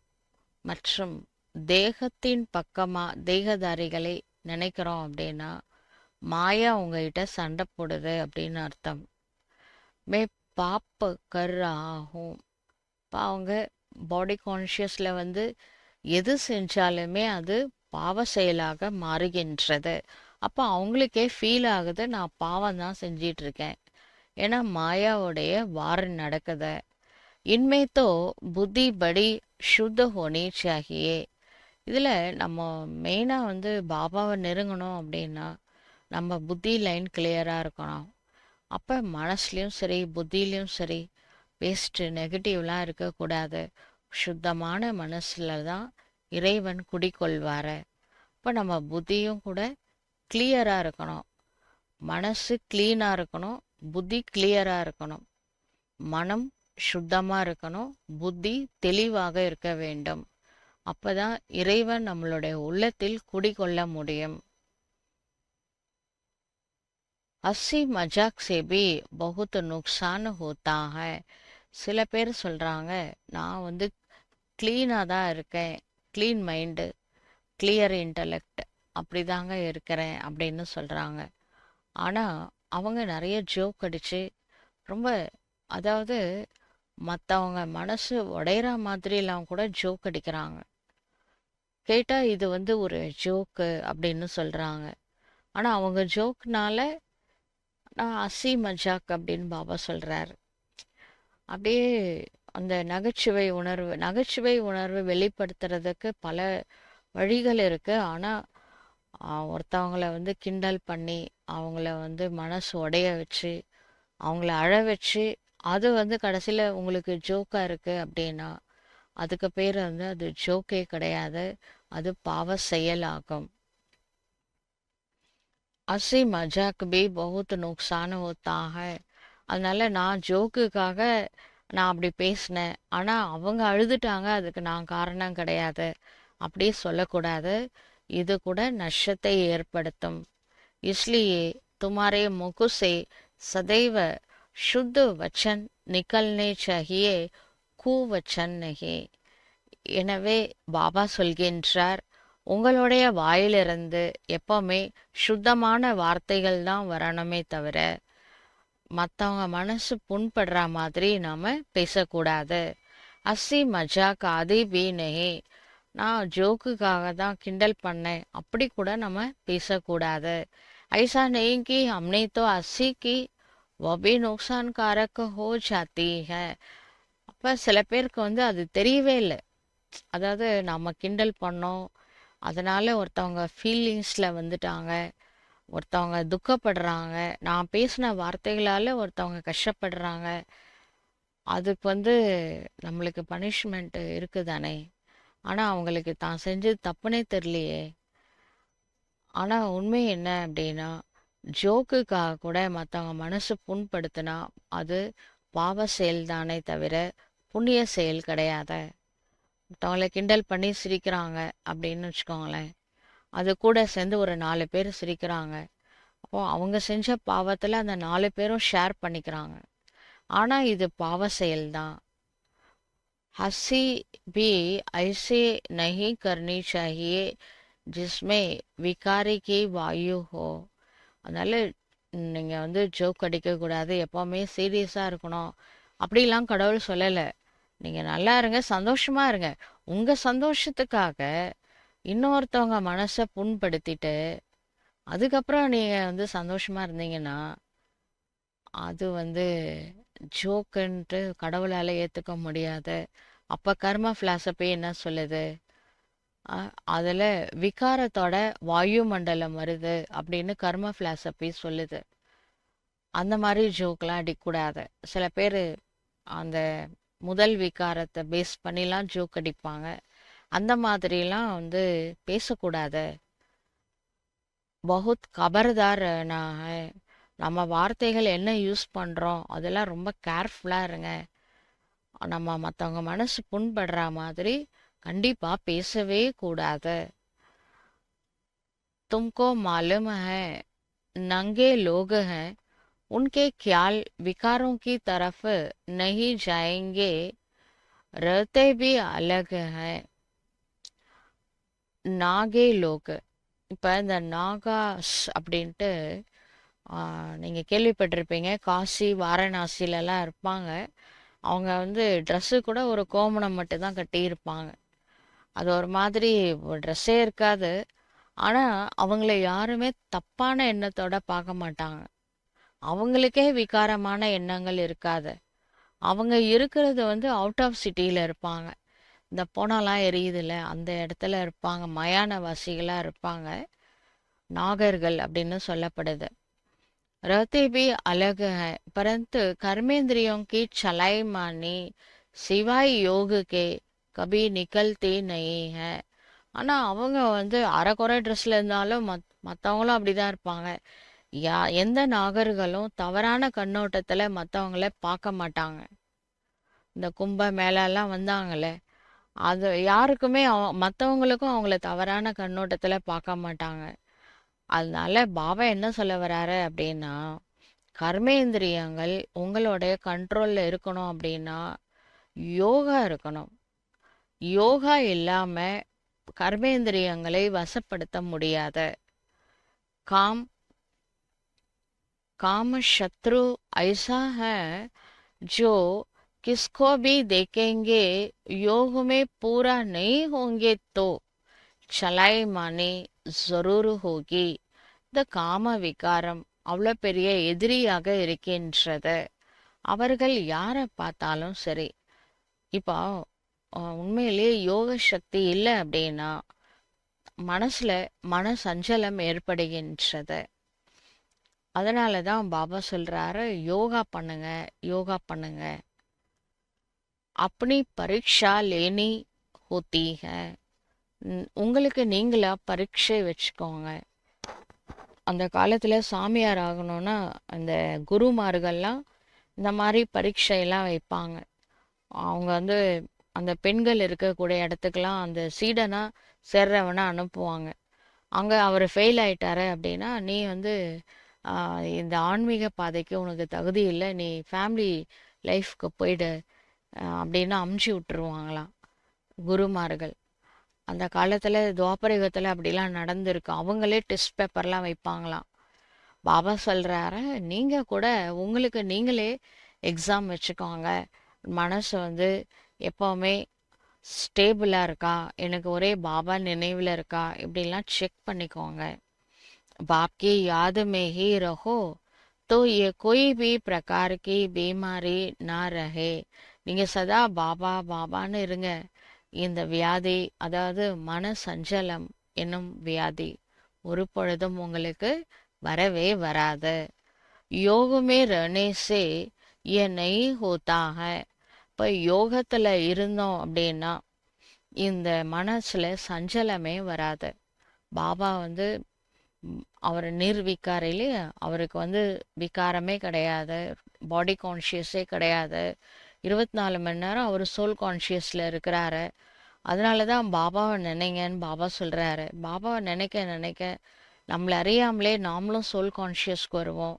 மற்றும் தேகத்தின் பக்கமாக தேகதாரிகளை நினைக்கிறோம் அப்படின்னா மாயா உங்ககிட்ட சண்டை போடுது அப்படின்னு அர்த்தம். மே பாப்ப கர்றாகும். இப்போ அவங்க பாடி கான்ஷியஸில் வந்து எது செஞ்சாலுமே அது பாவ செயலாக மாறுகின்றது. அப்போ அவங்களுக்கே ஃபீல் ஆகுது நான் பாவம் தான் செஞ்சிட்ருக்கேன், ஏன்னா மாயாவுடைய வாரம் நடக்குது. இன்மே தோ புத்தி படி சுத்த ஹோனி சாகியே. இதில் நம்ம மெயினாக வந்து பாபாவை நெருங்கணும் அப்படின்னா நம்ம புத்தி லைன் கிளியராக இருக்கணும். அப்போ மனசுலேயும் சரி புத்திலையும் சரி வேஸ்ட்டு நெகட்டிவ்லாம் இருக்கக்கூடாது. சுத்தமான மனசில் தான் இறைவன் குடிக்கொள்வார். இப்போ நம்ம புத்தியும் கூட கிளியராக இருக்கணும். மனசு க்ளீனாக இருக்கணும், புத்தி கிளியராக இருக்கணும். மனம் சுத்தமாக இருக்கணும், புத்தி தெளிவாக இருக்க வேண்டும். அப்போ தான் இறைவன் நம்மளுடைய உள்ளத்தில் குடிக்கொள்ள முடியும். हंसी मजाक से भी बहुत नुकसान होता है. சில பேர் சொல்கிறாங்க நான் வந்து க்ளீனாக தான் இருக்கேன், க்ளீன் மைண்டு, கிளியர் இன்டலெக்ட் அப்படி தாங்க இருக்கிறேன் அப்படின்னு சொல்கிறாங்க. ஆனால் அவங்க நிறைய ஜோக் அடித்து ரொம்ப, அதாவது மற்றவங்க மனசு உடையிற மாதிரிலாம் கூட ஜோக் அடிக்கிறாங்க. கேட்டால் இது வந்து ஒரு ஜோக்கு அப்படின்னு சொல்கிறாங்க. ஆனால் அவங்க ஜோக்னால நான் அசி மஜாக் அப்படின்னு பாபா சொல்கிறாரு. அப்படியே அந்த நகைச்சுவை உணர்வு வெளிப்படுத்துறதுக்கு பல வழிகள் இருக்குது. ஆனால் ஒருத்தவங்கள வந்து கிண்டல் பண்ணி அவங்கள வந்து மனசு உடைய வச்சு அவங்கள அழ வச்சு அது வந்து கடைசியில் உங்களுக்கு ஜோக்காக இருக்குது அப்படின்னா அதுக்கு பேர் வந்து அது ஜோக்கே கிடையாது, அது பாவ செயலாகும். हंसी मजाक भी बहुत नुकसान होता है. அதனால நான் ஜோக்குக்காக நான் அப்படி பேசினேன், ஆனால் அவங்க அழுதுட்டாங்க, அதுக்கு நான் காரணம் கிடையாது அப்படி சொல்லக்கூடாது. இது கூட நஷ்டத்தை ஏற்படுத்தும். इसलिए तुम्हारे मुख से सदैव शुद्ध वचन निकलने चाहिए, कुवचन नहीं. எனவே பாபா சொல்கின்றார், உங்களுடைய வாயிலிருந்து எப்பவுமே சுத்தமான வார்த்தைகள் தான் வரணுமே தவிர மற்றவங்க மனசு புண்படுற மாதிரி நாம பேசக்கூடாது. அசி மஜாக் ஆதி பி நஹி, நான் ஜோக்குக்காக தான் கிண்டல் பண்ணேன் அப்படி கூட நம்ம பேசக்கூடாது. ஐசா नहीं कि हमने तो अस्सी की वो भी नुकसानकारक हो जाती है. அப்போ சில பேருக்கு அது தெரியவே இல்லை. அதாவது நம்ம கிண்டல் பண்ணோம், அதனால ஒருத்தவங்க ஃபீலிங்ஸில் வந்துட்டாங்க, ஒருத்தவங்க துக்கப்படுறாங்க, நான் பேசின வார்த்தைகளால் ஒருத்தவங்க கஷ்டப்படுறாங்க, அதுக்கு நம்மளுக்கு பனிஷ்மெண்ட் இருக்குதானே. ஆனால் அவங்களுக்கு தான் செஞ்சது தப்புனே தெரியலையே. ஆனால் உண்மை என்ன அப்படின்னா, ஜோக்குக்காக கூட மற்றவங்க மனசு புண்படுத்தினா அது பாவ செயல் தானே தவிர புண்ணிய செயல் கிடையாது. மற்றவங்களை கிண்டல் பண்ணி சிரிக்கிறாங்க அப்படின்னு வச்சுக்கோங்களேன், அது கூட சேர்ந்து ஒரு 4 பேர் சிரிக்கிறாங்க. அப்போ அவங்க செஞ்ச பாவத்தில் அந்த 4 பேரும் ஷேர் பண்ணிக்கிறாங்க. ஆனால் இது பாவ செயல்தான். हंसी भी ऐसे नहीं करनी चाहिए जिसमें विकारी की वायु हो. அதனால நீங்கள் ஜோக் அடிக்கக்கூடாது, எப்போவுமே சீரியஸாக இருக்கணும் அப்படிலாம் கடவுள் சொல்லலை. நீங்கள் நல்லா இருங்க, சந்தோஷமாக இருங்க. உங்கள் சந்தோஷத்துக்காக இன்னொருத்தவங்க மனசை புண்படுத்திட்டு அதுக்கப்புறம் நீங்கள் சந்தோஷமாக இருந்தீங்கன்னா அது ஜோக்குன்ட்டு கடவுளால் ஏற்றுக்க முடியாது. அப்போ கர்ம ஃபிலாசபி என்ன சொல்லுது, அதில் விகாரத்தோட வாயு மண்டலம் வருது அப்படின்னு கர்ம ஃபிலாசபி சொல்லுது. அந்த மாதிரி ஜோக்கெலாம் அடிக்கக்கூடாது. சில பேர் அந்த முதல் விகாரத்தை பேஸ் பண்ணிலாம் ஜோக் அடிப்பாங்க. அந்த மாதிரிலாம் பேசக்கூடாது. பகுத் கபர்தார் நான், நம்ம வார்த்தைகள் என்ன யூஸ் பண்ணுறோம் அதெல்லாம் ரொம்ப கேர்ஃபுல்லாக இருங்க. நம்ம மற்றவங்க மனசு புண்படுற மாதிரி கண்டிப்பாக பேசவே கூடாது. तुमको मालूम है नंगे लोग हैं, उनके ख्याल विकारों की तरफ नहीं जाएंगे, रहते भी अलग हैं. நாகே லோக், இப்போ இந்த நாகாஸ் அப்படின்ட்டு நீங்கள் கேள்விப்பட்டிருப்பீங்க. காசி வாரணாசிலலாம் இருப்பாங்க. அவங்க ட்ரெஸ்ஸு கூட ஒரு கோமணம் மட்டும்தான் கட்டியிருப்பாங்க. அது ஒரு மாதிரி ட்ரெஸ்ஸே இருக்காது. ஆனால் அவங்கள யாருமே தப்பான எண்ணத்தோட பார்க்க மாட்டாங்க. அவங்களுக்கே விகாரமான எண்ணங்கள் இருக்காது. அவங்க இருக்கிறது அவுட் ஆஃப் சிட்டியில் இருப்பாங்க. இந்த போனாலாம் எரியுதுல்ல அந்த இடத்துல இருப்பாங்க. மயானவாசிகளாக இருப்பாங்க, நாகர்கள் அப்படின்னு சொல்லப்படுது. रहते भी अलग है, परंतु कर्मेंद्रियों की चलाईमानी सिवाय योग के कभी निकलती नहीं है. ஆனால் அவங்க அரைக்குறை ட்ரெஸ்ஸில் இருந்தாலும் மற்றவங்களும் அப்படி தான் இருப்பாங்க. எந்த நாகர்களும் தவறான கண்ணோட்டத்தில் மற்றவங்கள பார்க்க மாட்டாங்க. இந்த கும்ப மேலெல்லாம் வந்தாங்களே, அது யாருக்குமே மற்றவங்களுக்கும் அவங்கள தவறான கண்ணோட்டத்தில் பார்க்க மாட்டாங்க. அதனால பாபா என்ன சொல்ல வராரு அப்படின்னா, கர்மேந்திரியங்கள் உங்களுடைய கண்ட்ரோலில் இருக்கணும் அப்படின்னா யோகா இருக்கணும். யோகா இல்லாமல் கர்மேந்திரியங்களை வசப்படுத்த முடியாது. काम काम शत्रु ऐसा है जो किसको भी देखेंगे, योग में पूरा नहीं होंगे तो चलाई माने जरूर होगी. இந்த காம விகாரம் அவ்வளோ பெரிய எதிரியாக இருக்கின்றது. அவர்கள் யாரை பார்த்தாலும் சரி, இப்போ உண்மையிலேயே யோக சக்தி இல்லை அப்படின்னா மனசுல மன சஞ்சலம் ஏற்படுகின்றது. அதனால தான் பாபா சொல்றாரு, யோகா பண்ணுங்க, யோகா பண்ணுங்க. अपनी परीक्षा लेनी होती है. உங்களுக்கு நீங்களா பரீட்சை வச்சுக்கோங்க. அந்த காலத்தில் சாமியார் ஆகணும்னா அந்த குருமார்கள்லாம் இந்த மாதிரி பரீட்சையெல்லாம் வைப்பாங்க. அவங்க வந்து அந்த பெண்கள் இருக்கக்கூடிய இடத்துக்கெல்லாம் அந்த சீடனா சேர்றவனை அனுப்புவாங்க. அங்கே அவர் ஃபெயில் ஆயிட்டாரு அப்படின்னா, நீ வந்து இந்த ஆன்மீக பாதைக்கு உனக்கு தகுதி இல்லை, நீ ஃபேமிலி லைஃப்க்கு போயிடு அப்படின்னு அமுச்சு விட்டுருவாங்களாம் குருமார்கள். அந்த காலத்தில் துவாபரயுகத்தில் அப்படிலாம் நடந்திருக்கு. அவங்களே டெஸ்ட் பேப்பர்லாம் வைப்பாங்களாம். பாபா சொல்கிறாரு, நீங்கள் கூட உங்களுக்கு நீங்களே எக்ஸாம் வச்சுக்கோங்க. மனசு வந்து எப்போவுமே ஸ்டேபிளாக இருக்கா, எனக்கு ஒரே பாபா நினைவில் இருக்கா, இப்படிலாம் செக் பண்ணிக்கோங்க. बाप की याद में ही रहो तो ये कोई भी प्रकार की बीमारी ना रहे. நீங்க சதா பாபா பாபான்னு இருங்க. இந்த வியாதி, அதாவது மன சஞ்சலம் என்னும் வியாதி ஒரு பொழுதும் உங்களுக்கு வரவே வராது. योग में रहने से ये नहीं होता है. இப்போ யோகத்தில் இருந்தோம் அப்படின்னா இந்த மனசில் சஞ்சலமே வராது. பாபா வந்து அவர் நிர்விகாரிலே, அவருக்கு வந்து விகாரமே கிடையாது, பாடி கான்ஷியஸே கிடையாது. 24 மணி நேரம் அவர் சோல் கான்ஷியஸில் இருக்கிறாரு. அதனால தான் பாபாவை நினைங்கன்னு பாபா சொல்கிறாரு. பாபாவை நினைக்க நினைக்க நம்மளை அறியாமலே நாமளும் சோல் கான்ஷியஸ்க்கு வருவோம்.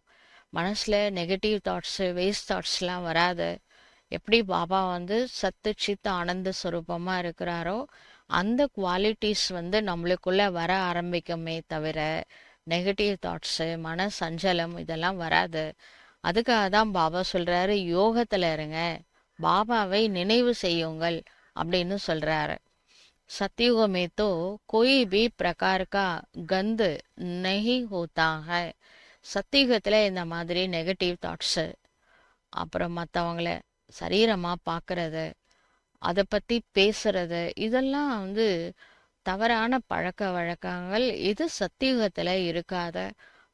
மனசில் நெகட்டிவ் தாட்ஸு, வேஸ்ட் தாட்ஸ்லாம் வராது. எப்படி பாபா வந்து சத்து சித்த ஆனந்த ஸ்வரூபமாக இருக்கிறாரோ அந்த குவாலிட்டிஸ் வந்து நம்மளுக்குள்ளே வர ஆரம்பிக்குமே தவிர நெகட்டிவ் தாட்ஸு, மன சஞ்சலம் இதெல்லாம் வராது. அதுக்காக தான் பாபா சொல்கிறாரு, யோகத்தில் இருங்க, பாபாவை நினைவு செய்யுங்கள் அப்படின்னு சொல்கிறாரு. सतयुग में तो कोई भी प्रकार का गंद नहीं होता है. சத்தியுகத்தில் இந்த மாதிரி நெகட்டிவ் தாட்ஸு, அப்புறம் மற்றவங்கள சரீரமாக பார்க்கறது, அதை பற்றி பேசுறது, இதெல்லாம் வந்து தவறான பழக்க வழக்கங்கள். இது சத்தியுகத்தில் இருக்காத.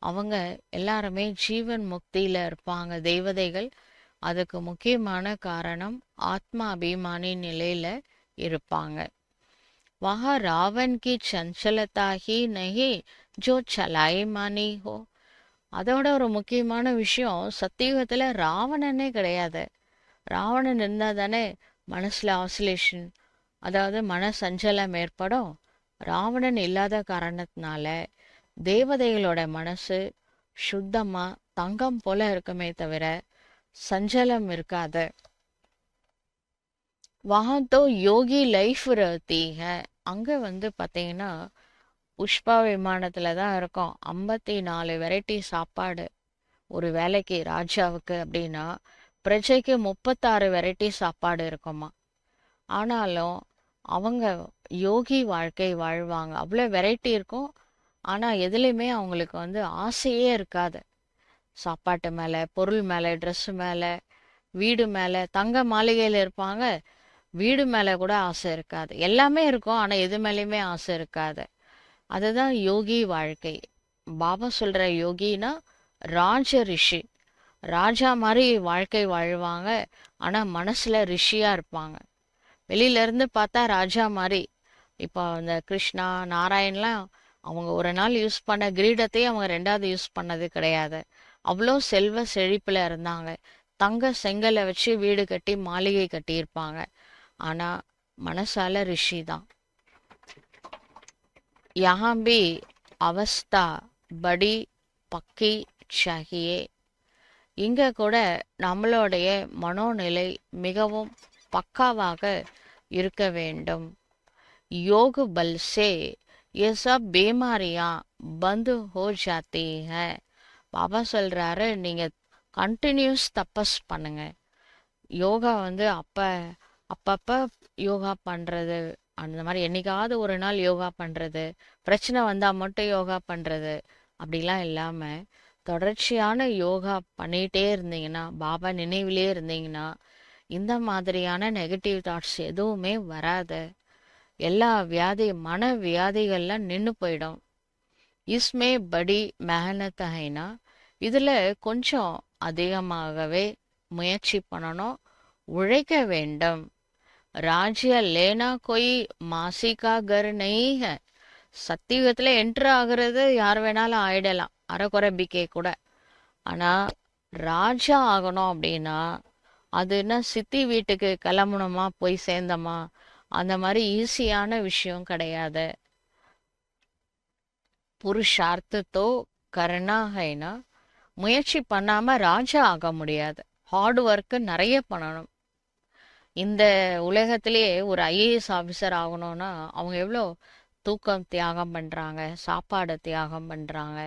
அவங்க எல்லாருமே ஜீவன் முக்தியில் இருப்பாங்க, தேவதைகள். அதுக்கு முக்கியமான காரணம் ஆத்மா அபிமானி நிலையில் இருப்பாங்க. वहाँ रावण की चंचलता ही नहीं जो चलाई मानी हो. அதோட ஒரு முக்கியமான விஷயம், சத்தியுகத்தில் ராவணனே கிடையாது. ராவணன் இருந்தால் தானே மனசில் ஆசிலேஷன், அதாவது மன சஞ்சலம் ஏற்படும். ராவணன் இல்லாத காரணத்தினால தேவதைகளோட மனசு சுத்தமாக தங்கம் போல இருக்குமே தவிர சஞ்சலம் இருக்காது. वहाँ तो யோகி லைஃப் रहती है. அங்கே வந்து பார்த்தீங்கன்னா புஷ்பா விமானத்தில் தான் இருக்கும். 54 வெரைட்டி சாப்பாடு ஒரு வேலைக்கு ராஜாவுக்கு அப்படின்னா பிரஜைக்கு 36 வெரைட்டி சாப்பாடு இருக்குமா. ஆனாலும் அவங்க யோகி வாழ்க்கை வாழ்வாங்க. அவ்வளோ வெரைட்டி இருக்கும், ஆனால் எதுலேயுமே அவங்களுக்கு வந்து ஆசையே இருக்காது. சாப்பாட்டு மேலே, பொருள் மேலே, ட்ரெஸ்ஸு மேலே, வீடு மேலே, தங்க மாளிகையில் இருப்பாங்க, வீடு மேலே கூட ஆசை இருக்காது. எல்லாமே இருக்கும், ஆனால் எது மேலேயுமே ஆசை இருக்காது. அதுதான் யோகி வாழ்க்கை. பாபா சொல்கிற யோகினா ராஜ ரிஷி, ராஜா மாதிரி வாழ்க்கை வாழ்வாங்க, ஆனால் மனசில் ரிஷியாக இருப்பாங்க. வெளியிலேருந்து பார்த்தா ராஜா மாதிரி. இப்போ இந்த கிருஷ்ணா நாராயண்லாம் அவங்க ஒரு நாள் யூஸ் பண்ண கிரீடத்தையும் அவங்க 2வது யூஸ் பண்ணது கிடையாது. அவ்வளோ செல்வ செழிப்பில் இருந்தாங்க. தங்க செங்கலை வச்சு வீடு கட்டி மாளிகை கட்டியிருப்பாங்க, ஆனால் மனசால ரிஷி தான். यहाँ भी அவஸ்தா படி பக்கி சாகியே. இங்கே கூட நம்மளுடைய மனோநிலை மிகவும் பக்காவாக இருக்க வேண்டும். योग बल से ये सब बीमारियां बंद हो जाती है. பாபா சொல்கிறாரு, நீங்கள் கண்டினியூஸ் தபஸ் பண்ணுங்க. யோகா வந்து அப்பப்போ யோகா பண்ணுறது, அந்த மாதிரி என்னைக்காவது ஒரு நாள் யோகா பண்ணுறது, பிரச்சனை வந்தால் மட்டும் யோகா பண்ணுறது, அப்படிலாம் இல்லாமல் தொடர்ச்சியான யோகா பண்ணிகிட்டே இருந்தீங்கன்னா, பாபா நினைவிலே இருந்தீங்கன்னா இந்த மாதிரியான நெகட்டிவ் தாட்ஸ் எதுவுமே வராது. எல்லா மன வியாதிகள்லாம் நின்று போயிடும். இஸ்மே படி மெஹனத் ஹைனா, இதில் கொஞ்சம் அதிகமாகவே முயற்சி பண்ணணும், உழைக்க வேண்டும். ராஜ்ய லேனா கோய் மாசிகா கர் நஹி ஹை. சத்தியுகத்தில் என்ட்ரு ஆகிறது யார் வேணாலும் ஆயிடலாம், அரைக்குறை பிகே கூட. ஆனால் ராஜா ஆகணும் அப்படின்னா அது என்ன சித்தி வீட்டுக்கு கிளம்பணுமா போய் சேர்ந்தோமா அந்த மாதிரி ஈஸியான விஷயம் கிடையாது. புருஷார்த்தத்தோ கருணா ஹைனா, முயற்சி பண்ணாம ராஜா ஆக முடியாது. ஹார்ட் ஒர்க்கு நிறைய பண்ணணும். இந்த உலகத்திலேயே ஒரு ஐஏஎஸ் ஆஃபீஸர் ஆகணும்னா அவங்க எவ்வளோ தூக்கம் தியாகம் பண்ணுறாங்க, சாப்பாடு தியாகம் பண்ணுறாங்க,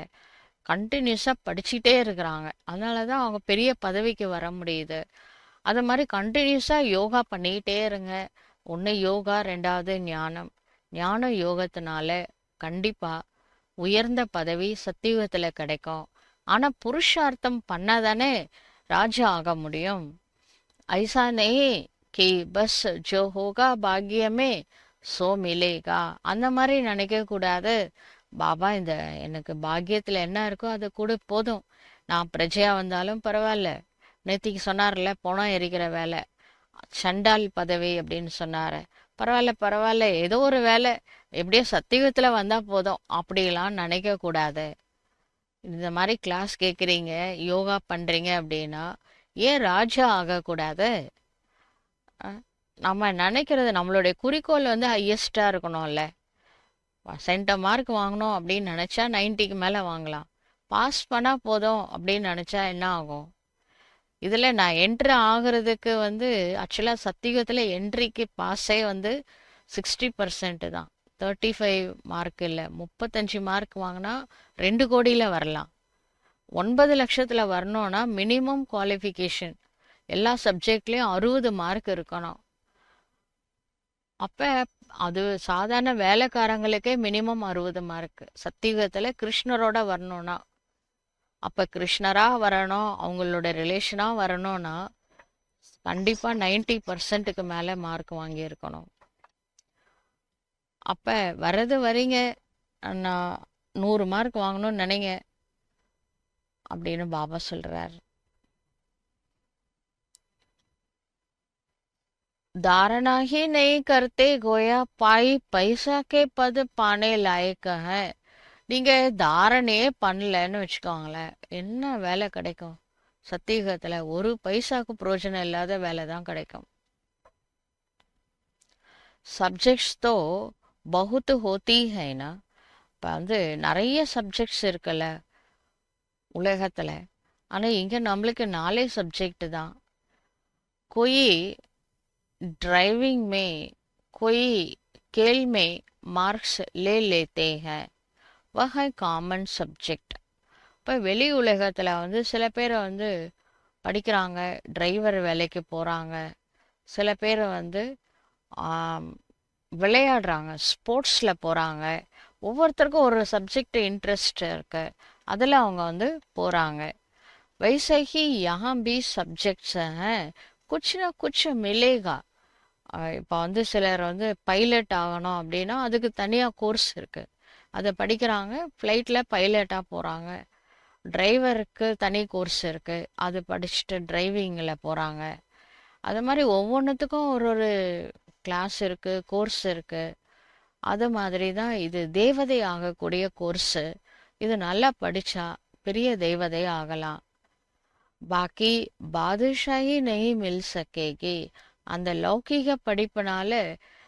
கண்டினியூஸாக படிச்சுட்டே இருக்கிறாங்க. அதனால தான் அவங்க பெரிய பதவிக்கு வர முடியுது. அது மாதிரி கண்டினியூஸாக யோகா பண்ணிக்கிட்டே இருங்க. ஒன்று யோகா, ரெண்டாவது ஞானம். ஞான யோகத்தினால கண்டிப்பாக உயர்ந்த பதவி சத்தியுகத்தில் கிடைக்கும். ஆனால் புருஷார்த்தம் பண்ணாதானே ராஜா ஆக முடியும். ஐசா நெய் கி பஸ் ஜோ ஹோகா பாக்யமே சோ மிலேகா, அந்த மாதிரி நினைக்கக்கூடாது. பாபா இந்த எனக்கு பாக்கியத்தில் என்ன இருக்கோ அது கூட போதும், நான் பிரஜையா வந்தாலும் பரவாயில்ல. நேத்திக்கு சொன்னார்ல பணம் எரிக்கிற வேலை, சண்டால் பதவி அப்படின்னு சொன்னார். பரவாயில்ல பரவாயில்ல, ஏதோ ஒரு வேலை, எப்படியோ சத்தியுகத்தில் வந்தால் போதும் அப்படிலாம் நினைக்கக்கூடாது. இந்த மாதிரி கிளாஸ் கேட்குறீங்க, யோகா பண்ணுறீங்க அப்படின்னா ஏன் ராஜா ஆகக்கூடாது? நம்ம நினைக்கிறது நம்மளுடைய குறிக்கோள் வந்து ஹையஸ்டாக இருக்கணும்ல. சென்டம் மார்க் வாங்கணும் அப்படின்னு நினச்சா 90க்கு மேலே வாங்கலாம். பாஸ் பண்ணால் போதும் அப்படின்னு நினச்சா என்ன ஆகும்? இதில் நான் என்ட்ரி ஆகிறதுக்கு வந்து ஆக்சுவலாக சத்தியுகத்தில் என்ட்ரிக்கு பாஸே வந்து 60% தான். 35 மார்க் இல்லை, 35 மார்க் வாங்கினா 2 கோடியில் வரலாம். 9 லட்சத்தில் வரணும்னா மினிமம் குவாலிஃபிகேஷன் எல்லா சப்ஜெக்ட்லேயும் 60 மார்க் இருக்கணும். அப்போ அது சாதாரண வேலைக்காரங்களுக்கே மினிமம் 60 மார்க். சத்தியுகத்தில் கிருஷ்ணரோட வரணும்னா, அப்போ கிருஷ்ணராக வரணும், அவங்களோட ரிலேஷனாக வரணும்னா கண்டிப்பாக 90%க்கு மேலே மார்க் வாங்கியிருக்கணும். அப்போ வர்றது வரீங்க, நான் 100 மார்க் வாங்கணும்னு நினைங்க அப்படின்னு பாபா சொல்கிறார். धारणा ही नहीं करते गोया पाई पैसा के पद पाने लायक है. நீங்க தாரணையே பண்ணலன்னு வச்சுக்கோங்களேன், என்ன வேலை கிடைக்கும்? சத்தியுகத்துல ஒரு பைசாக்கு பிரயோஜனம் இல்லாத வேலை தான் கிடைக்கும். சப்ஜெக்ட்ஸ் தோ பகுத் ஹோத்தி ஹைனா, இப்போ வந்து நிறைய சப்ஜெக்ட்ஸ் இருக்குல்ல உலகத்துல, ஆனா இங்க நம்மளுக்கு 4 சப்ஜெக்ட் தான். कोई ड्राइविंग में, कोई खेल में मार्क्स ले लेते हैं, वह है காமன் சப்ஜெக்ட். இப்போ வெளி உலகத்தில் வந்து சில பேர் வந்து படிக்கிறாங்க, டிரைவர் வேலைக்கு போகிறாங்க, சில பேர் வந்து விளையாடுறாங்க, ஸ்போர்ட்ஸில் போகிறாங்க. ஒவ்வொருத்தருக்கும் ஒரு சப்ஜெக்ட் இன்ட்ரெஸ்ட் இருக்கு, அதில் அவங்க வந்து போகிறாங்க. वैसे ही यहाँ भी सब्जेक्ट्स हैं, कुछ ना कुछ मिलेगा. இப்போ வந்து சிலர் வந்து பைலட் ஆகணும் அப்படின்னா அதுக்கு தனியாக கோர்ஸ் இருக்குது, அதை படிக்கிறாங்க, ஃப்ளைட்டில் பைலட்டாக போகிறாங்க. டிரைவருக்கு தனி கோர்ஸ் இருக்குது, அது படிச்சுட்டு டிரைவிங்கில் போகிறாங்க. அது மாதிரி ஒவ்வொன்றுத்துக்கும் ஒரு ஒரு கிளாஸ் இருக்குது, கோர்ஸ் இருக்குது. அது மாதிரி தான் இது தேவதை ஆகக்கூடிய கோர்ஸு. இது நல்லா படித்தா பெரிய தேவதை ஆகலாம். பாக்கி பாதுஷாஹி நெய் மில் சக்கேகி, அந்த லௌகீக படிப்புனால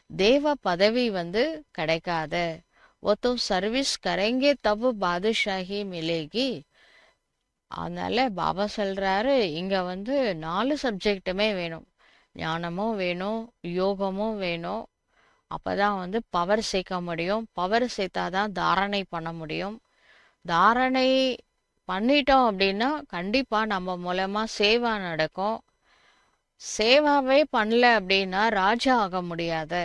தேவ பதவி வந்து கிடைக்காது. वो तो सर्विस करेंगे तब बादशाही मिलेगी. அதனால பாபா சொல்றாரு, இங்க வந்து 4 சப்ஜெக்ட்டுமே வேணும். ஞானமும் வேணும், யோகமும் வேணும். அப்பதான் வந்து பவர் சேர்க்க முடியும். பவர் சேர்த்தாதான் தாரணை பண்ண முடியும். தாரணை பண்ணிட்டோம் அப்படின்னா கண்டிப்பா நம்ம மூலமா சேவா நடக்கும். சேவாவே பண்ணல அப்படின்னா ராஜா ஆக முடியாது.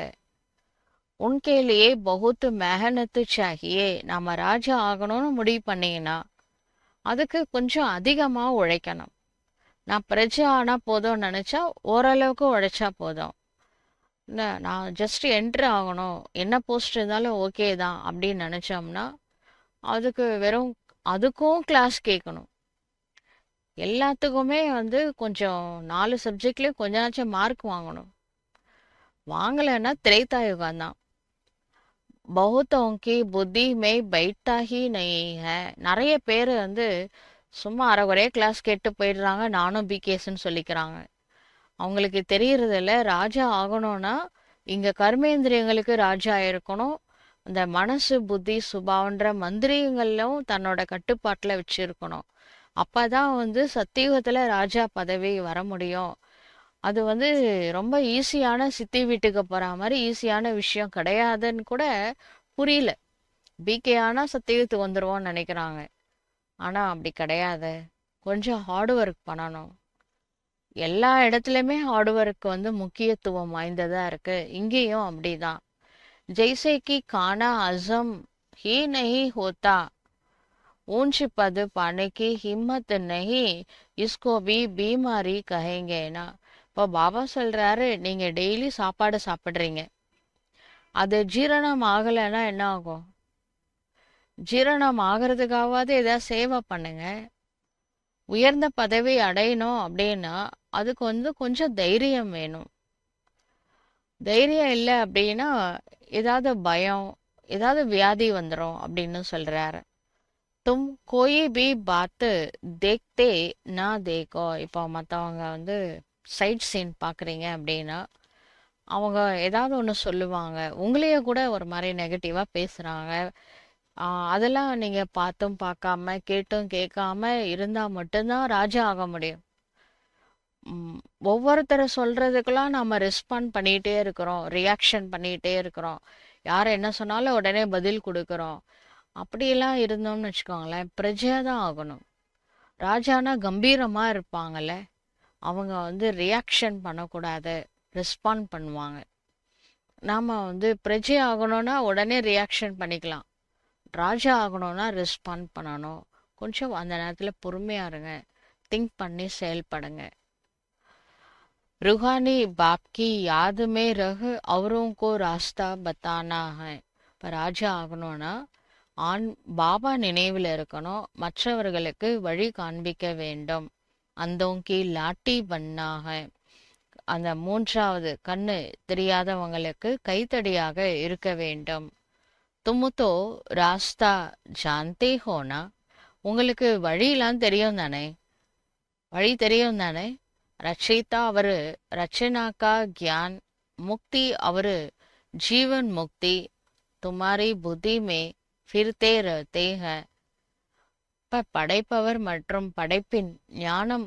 உன்கே லியே பகுத் மெஹனத்து சாகியே. நம்ம ராஜா ஆகணும்னு முடிவு பண்ணீங்கன்னா அதுக்கு கொஞ்சம் அதிகமாக உழைக்கணும். நான் பிரஜை ஆனால் போதும்னு நினச்சா ஓரளவுக்கு உழைச்சா போதும். இல்லை நான் ஜஸ்ட் என்ட்ரு ஆகணும், என்ன போஸ்ட் இருந்தாலும் ஓகே தான் அப்படின்னு நினச்சோம்னா அதுக்கு வெறும் அதுக்கும் கிளாஸ் கேட்கணும். எல்லாத்துக்குமே வந்து கொஞ்சம் 4 சப்ஜெக்ட்லேயும் கொஞ்சமாச்சும் மார்க் வாங்கணும். வாங்கலைன்னா திரேதா யுகம் தான். பகுத்தோங்கி புத்தி மே பைட்டா ஹி நஹி ஹை. நிறைய பேர் வந்து சும்மா ஒரே கிளாஸ் கேட்டு போயிடுறாங்க, நானும் பிகேஸ்ன்னு சொல்லிக்கிறாங்க. அவங்களுக்கு தெரியறதில்ல, ராஜா ஆகணும்னா இங்க கர்மேந்திரியங்களுக்கு ராஜா இருக்கணும். அந்த மனசு புத்தி சுபாவன்ற மந்திரியங்களும் தன்னோட கட்டுப்பாட்டுல வச்சிருக்கணும். அப்பதான் சத்தியுகத்துல ராஜா பதவி வர முடியும். அது ரொம்ப ஈஸியான சித்தி வீட்டுக்கு போற மாதிரி ஈஸியான விஷயம் கிடையாதுன்னு கூட புரியல. பிகே ஆனா சத்தியுகத்துக்கு வந்துருவோம்னு நினைக்கிறாங்க. ஆனா அப்படி கிடையாது. கொஞ்சம் ஹார்ட் ஒர்க் பண்ணணும். எல்லா இடத்துலையுமே ஹார்ட் ஒர்க் முக்கியத்துவம் வாய்ந்ததா இருக்கு. இங்கேயும் அப்படிதான். जैसे कि खाना हजम ही नहीं होता, ऊंच पद पाने की हिम्मत नहीं, इसको भी बीमारी कहेंगेனா. இப்போ பாபா சொல்றாரு, நீங்க டெய்லி சாப்பாடு சாப்பிடுறீங்க, அது ஜீரணம் ஆகலைன்னா என்ன ஆகும்? ஜீரணம் ஆகிறதுக்காவது ஏதாவது சேவை பண்ணுங்க. உயர்ந்த பதவி அடையணும் அப்படின்னா அதுக்கு கொஞ்சம் தைரியம் வேணும். தைரியம் இல்லை அப்படின்னா ஏதாவது பயம், ஏதாவது வியாதி வந்துடும் அப்படின்னு சொல்றாரு. தும் கோயி பி பாத்து தேக்தே நா தேக்கோ. இப்போ மற்றவங்க சைட் சீன் பார்க்குறீங்க அப்படின்னா அவங்க ஏதாவது ஒன்று சொல்லுவாங்க, உங்களையே கூட ஒரு மாதிரி நெகட்டிவாக பேசுகிறாங்க. அதெல்லாம் நீங்கள் பார்த்தும் பார்க்காம கேட்டும் கேட்காம இருந்தால் மட்டும்தான் ராஜா ஆக முடியும். ஒவ்வொருத்தரை சொல்றதுக்கெல்லாம் நம்ம ரெஸ்பாண்ட் பண்ணிகிட்டே இருக்கிறோம், ரியாக்ஷன் பண்ணிகிட்டே இருக்கிறோம். யார் என்ன சொன்னாலும் உடனே பதில் கொடுக்குறோம். அப்படியெல்லாம் இருந்தோம்னு வச்சுக்கோங்களேன், பிரஜையாக தான் ஆகணும். ராஜானா கம்பீரமாக இருப்பாங்கல்ல, அவங்க ரியாக்ஷன் பண்ணக்கூடாது, ரெஸ்பாண்ட் பண்ணுவாங்க. நாம் பிரஜை ஆகணும்னா உடனே ரியாக்ஷன் பண்ணிக்கலாம். ராஜா ஆகணும்னா ரெஸ்பாண்ட் பண்ணணும். கொஞ்சம் அந்த நேரத்தில் பொறுமையாக இருங்க, திங்க் பண்ணி செயல்படுங்க. रूहानी बाप की याद में रह औरों को रास्ता बताना है. இப்போ ராஜா ஆகணும்னா பாபா நினைவில் இருக்கணும், மற்றவர்களுக்கு வழி காண்பிக்க வேண்டும். அந்தோங்கி லாட்டி பண்ணாக, அந்த மூன்றாவது கண்ணு தெரியாதவங்களுக்கு கைத்தடியாக இருக்க வேண்டும். துமுத்தோ ராஸ்தா ஜான்தே ஹோனா, உங்களுக்கு வழியெல்லாம் தெரியும் தானே, வழி தெரியும் தானே. ரச்சயிதா அவரு, ரச்சனாக்கா கியான், முக்தி அவரு, ஜீவன் முக்தி துமாரி புத்தி மே ஃபிர்தே ரஹ்தே ஹை. இப்போ படைப்பவர் மற்றும் படைப்பின் ஞானம்,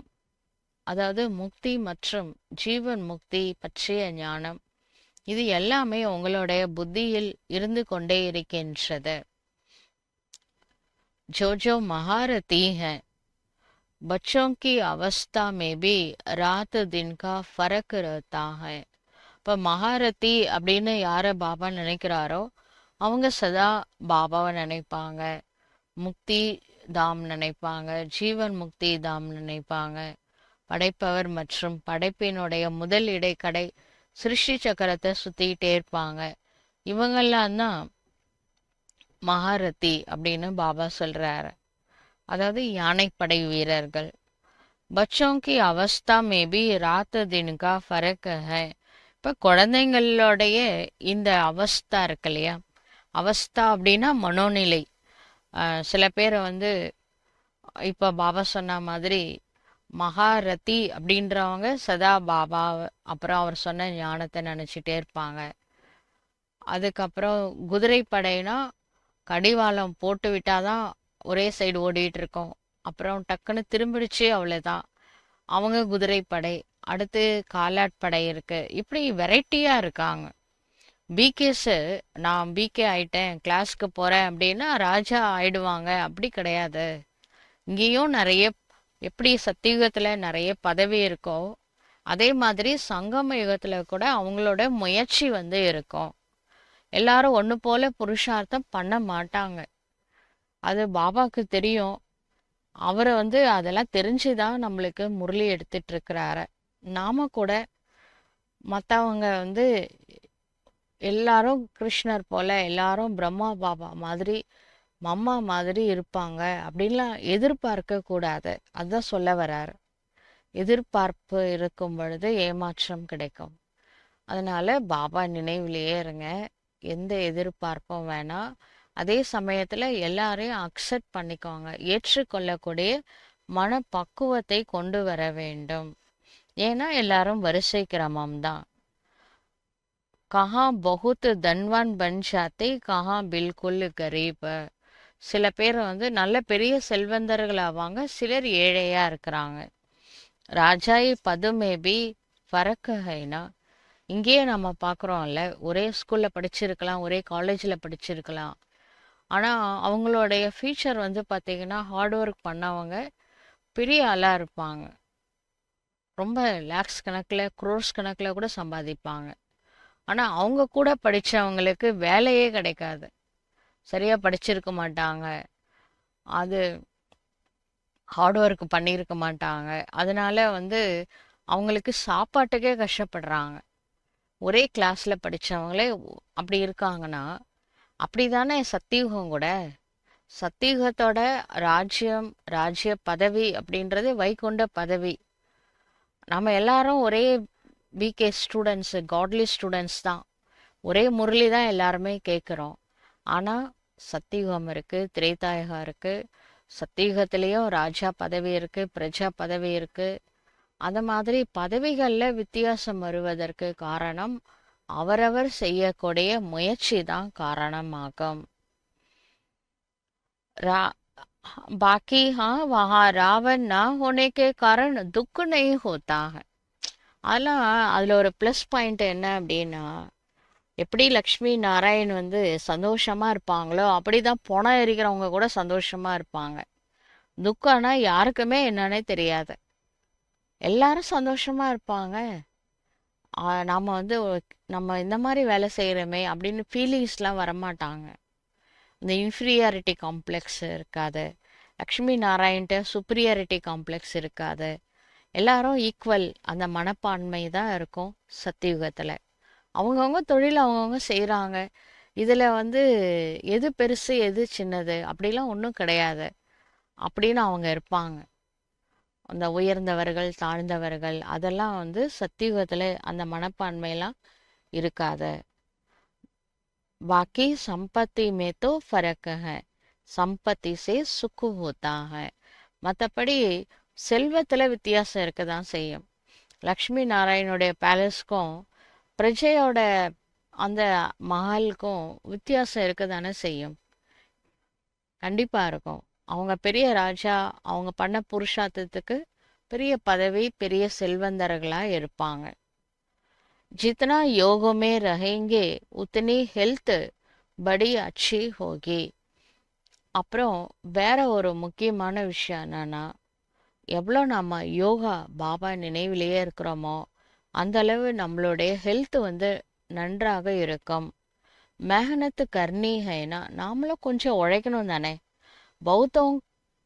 அதாவது முக்தி மற்றும் ஜீவன் முக்தி பற்றிய ஞானம், இது எல்லாமே உங்களுடைய புத்தியில் இருந்து கொண்டே இருக்கின்றது. जो जो महारथी है, बच्चों की अवस्था में भी रात दिन का फर्क रहता है. இப்போ மகாரதி அப்படின்னு யாரை பாபா நினைக்கிறாரோ அவங்க சதா பாபாவை நினைப்பாங்க, முக்தி தாம் நினைப்பாங்க, ஜீவன் முக்தி தாம் நினைப்பாங்க. படைப்பவர் மற்றும் படைப்பினுடைய முதல் இடைக்கடை சிருஷ்டி சக்கரத்தை சுத்திக்கிட்டே இருப்பாங்க. இவங்கெல்லாம் தான் மகாரதி அப்படின்னு பாபா சொல்றாரு, அதாவது யானைப்படை வீரர்கள். பச்சோं की अवस्था में भी रात दिन का फर्क है. இப்போ குழந்தைங்களுடைய இந்த அவஸ்தா இருக்கு இல்லையா, அவஸ்தா அப்படின்னா மனோநிலை. சில பேர் இப்போ பாபா சொன்ன மாதிரி மகாரதி அப்படின்றவங்க சதா பாபா அப்புறம் அவர் சொன்ன ஞானத்தை நினச்சிட்டே இருப்பாங்க. அதுக்கப்புறம் குதிரை படைனா கடிவாளம் போட்டு விட்டாதான் ஒரே சைடு ஓடிட்டு இருக்கோம், அப்புறம் டக்குன்னு திரும்பிடுச்சு அவ்வளோதான், அவங்க குதிரைப்படை. அடுத்து காலாட்படை இருக்கு. இப்படி வெரைட்டியாக இருக்காங்க. பிகேஸு, நான் பிகே ஆயிட்டேன், கிளாஸ்க்கு போகிறேன் அப்படின்னா ராஜா ஆயிடுவாங்க, அப்படி கிடையாது. இங்கேயும் நிறைய, எப்படி சத்தியுகத்தில் நிறைய பதவி இருக்கோ அதே மாதிரி சங்கம யுகத்தில் கூட அவங்களோட முயற்சி இருக்கும். எல்லாரும் ஒன்று போல புருஷார்த்தம் பண்ண மாட்டாங்க, அது பாபாவுக்கு தெரியும். அவரை அதெல்லாம் தெரிஞ்சுதான் நம்மளுக்கு முரளி எடுத்துட்டு இருக்கிறாரு. நாம கூட மற்றவங்க எல்லாரும் கிருஷ்ணர் போல, எல்லாரும் பிரம்மா பாபா மாதிரி மம்மா மாதிரி இருப்பாங்க அப்படின்லாம் எதிர்பார்க்க கூடாது. அதுதான் சொல்ல வர்றாரு. எதிர்பார்ப்பு இருக்கும் பொழுது ஏமாற்றம் கிடைக்கும். அதனால பாபா நினைவிலேயே இருங்க, எந்த எதிர்பார்ப்பும் வேணாம். அதே சமயத்தில் எல்லாரையும் அக்செப்ட் பண்ணிக்கோங்க, ஏற்றுக்கொள்ளக்கூடிய மனப்பக்குவத்தை கொண்டு வர வேண்டும். ஏன்னா எல்லாரும் வரிசை கிரமம் தான். கஹா பகுத் தன்வான் பன் ஜாத்தே கஹா பில்குல் கரீப். சில பேர் வந்து நல்ல பெரிய செல்வந்தர்கள் ஆவாங்க, சிலர் ஏழையா இருக்கிறாங்க. ராஜாயி பதுமே பி ஃபரக் ஹைனா. இங்கேயே நம்ம பார்க்குறோம்ல, ஒரே ஸ்கூல்ல படிச்சிருக்கலாம், ஒரே காலேஜில் படிச்சிருக்கலாம். ஆனால் அவங்களுடைய ஃபியூச்சர் வந்து பார்த்தீங்கன்னா ஹார்ட் ஒர்க் பண்ணவங்க பெரிய ஆளாக இருப்பாங்க. ரொம்ப லேக்ஸ் கணக்கில் க்ரோர்ஸ் கணக்கில் கூட சம்பாதிப்பாங்க. ஆனால் அவங்க கூட படித்தவங்களுக்கு வேலையே கிடைக்காது, சரியாக படிச்சிருக்க மாட்டாங்க, அது ஹார்ட் ஒர்க் பண்ணியிருக்க மாட்டாங்க. அதனால வந்து அவங்களுக்கு சாப்பாட்டுக்கே கஷ்டப்படுறாங்க. ஒரே கிளாஸில் படித்தவங்களே அப்படி இருக்காங்கன்னா, அப்படி தானே சத்தியுகம் கூட. சத்தியுகத்தோட ராஜ்யம், ராஜ்ய பதவி அப்படின்றது வைகுண்ட பதவி. நம்ம எல்லாரும் ஒரே பிகே ஸ்டூடெண்ட்ஸு, காட்லி ஸ்டூடெண்ட்ஸ் தான். ஒரே முரளி தான் எல்லாருமே கேட்குறோம். ஆனால் சத்தியுகம் இருக்குது, திரேதாயுகம் இருக்குது. சத்தியுகத்திலையும் ராஜா பதவி இருக்குது, பிரஜா பதவி இருக்குது. அந்த மாதிரி பதவிகளில் வித்தியாசம் வருவதற்கு காரணம் அவரவர் செய்யக்கூடிய முயற்சி தான் காரணமாகும். बाकी हाँ वहाँ रावण ना होने के कारण दुख नहीं होता है. அதெல்லாம் அதில் ஒரு ப்ளஸ் பாயிண்ட் என்ன அப்படின்னா, எப்படி லக்ஷ்மி நாராயண் வந்து சந்தோஷமாக இருப்பாங்களோ அப்படி தான் பணம் எரிக்கிறவங்க கூட சந்தோஷமாக இருப்பாங்க. துக்கம்னா யாருக்குமே என்னன்னே தெரியாது, எல்லாரும் சந்தோஷமாக இருப்பாங்க. நாம் வந்து நம்ம இந்த மாதிரி வேலை செய்கிறோமே அப்படின்னு ஃபீலிங்ஸ்லாம் வரமாட்டாங்க. இந்த இன்ஃபீரியாரிட்டி காம்ப்ளெக்ஸ் இருக்காது. லக்ஷ்மி நாராயண்ட்ட சுப்ரியாரிட்டி காம்ப்ளெக்ஸ் இருக்காது. எல்லாரும் ஈக்குவல், அந்த மனப்பான்மை தான் இருக்கும் சத்தியுகத்தில். அவங்கவுங்க தொழில் அவங்கவுங்க செய்கிறாங்க. இதில் வந்து எது பெருசு எது சின்னது அப்படிலாம் ஒன்றும் கிடையாது அப்படின்னு அவங்க இருப்பாங்க. அந்த உயர்ந்தவர்கள் தாழ்ந்தவர்கள் அதெல்லாம் வந்து சத்தியுகத்தில் அந்த மனப்பான்மையெல்லாம் இருக்காது. बाकी संपत्ति में तो फर्क है, संपत्ति से सुख होता है. மற்றபடி செல்வத்தில் வித்தியாசம் இருக்க தான் செய்யும். லக்ஷ்மி நாராயணுடைய பேலஸ்க்கும் பிரஜையோட அந்த மஹாலுக்கும் வித்தியாசம் இருக்க தானே செய்யும், கண்டிப்பாக இருக்கும். அவங்க பெரிய ராஜா, அவங்க பண்ண புருஷார்த்தத்துக்கு பெரிய பதவி, பெரிய செல்வந்தர்களாக இருப்பாங்க. जितना योग में रहेंगे उतनी हेल्थ बड़ी अच्छी होगी. அப்புறம் வேற ஒரு முக்கியமான விஷயம் என்னன்னா, எவ்வளோ நம்ம யோகா பாபா நினைவிலேயே இருக்கிறோமோ அந்த அளவு நம்மளுடைய ஹெல்த் வந்து நன்றாக இருக்கும். மெஹனத் கர்னி ஹைனா, நாமளும் கொஞ்சம் உழைக்கணும் தானே. बहुतों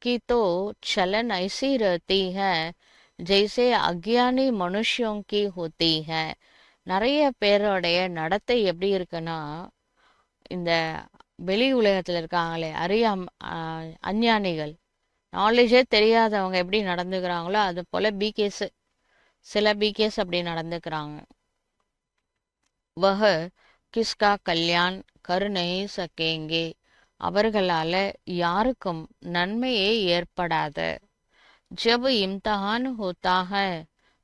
की तो चलन ऐसी रहती है जैसे अज्ञानी मनुष्यों की होती है. நிறைய பேருடைய நடத்தை எப்படி இருக்குன்னா, இந்த வெளி உலகத்தில் இருக்காங்களே அஞ்ஞானிகள், நாலேஜே தெரியாதவங்க எப்படி நடந்துக்கிறாங்களோ அது போல் பிகேஸ், சில பிகேஸ் அப்படி நடந்துக்கிறாங்க. வஹ கிஸ்கா கல்யாண் கர் நஹி சகேங்கே, அவர்களால் யாருக்கும் நன்மையே ஏற்படாது. ஜப் இம்தஹான் ஹோத்தா ஹை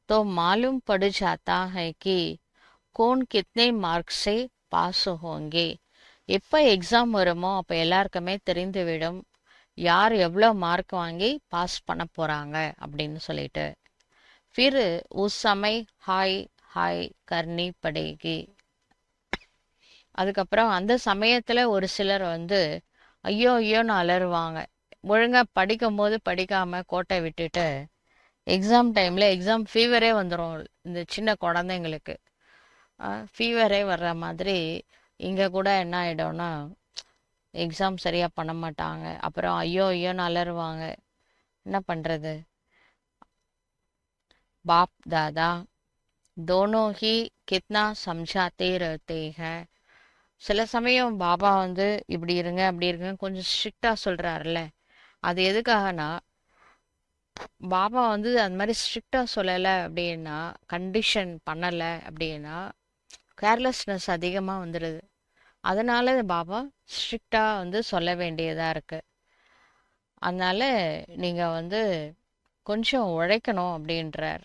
तो मालूम पड़ जाता है कि कौन कितने मार्क्स से पास होंगे. எப்போ எக்ஸாம் வருமோ அப்போ எல்லாருக்குமே தெரிந்துவிடும் யார் எவ்வளோ மார்க் வாங்கி பாஸ் பண்ண போகிறாங்க அப்படின்னு சொல்லிட்டு. ஃபிர் உஸ் சமய் ஹாய் ஹாய் கர்னி படேகி. அதுக்கப்புறம் அந்த சமயத்தில் ஒரு சிலர் வந்து ஐயோ ஐயோன்னு அலறுவாங்க. ஒழுங்காக படிக்கும் போது படிக்காமல் கோட்டை விட்டுட்டு எக்ஸாம் டைமில் எக்ஸாம் ஃபீவரே வந்துடும். இந்த சின்ன குழந்தைங்களுக்கு ஃபீவரே வர்ற மாதிரி இங்கே கூட என்ன ஆகிடும்னா, எக்ஸாம் சரியாக பண்ண மாட்டாங்க. அப்புறம் ஐயோ ஐயோன்னு அலறுவாங்க. என்ன பண்ணுறது? बाप दादा दोनों ही कितना समझाते रहते हैं. சில சமயம் பாபா வந்து இப்படி இருங்க அப்படி இருங்க கொஞ்சம் ஸ்ட்ரிக்டாக சொல்கிறாருல்ல, அது எதுக்காகனா, பாபா வந்து அந்த மாதிரி ஸ்ட்ரிக்டாக சொல்லலை அப்படின்னா, கண்டிஷன் பண்ணலை அப்படின்னா கேர்லெஸ்னஸ் அதிகமாக வந்துடுது. அதனால பாபா ஸ்ட்ரிக்டாக வந்து சொல்ல வேண்டியதாக இருக்குது. அதனால் நீங்கள் வந்து கொஞ்சம் உழைக்கணும் அப்படின்றார்.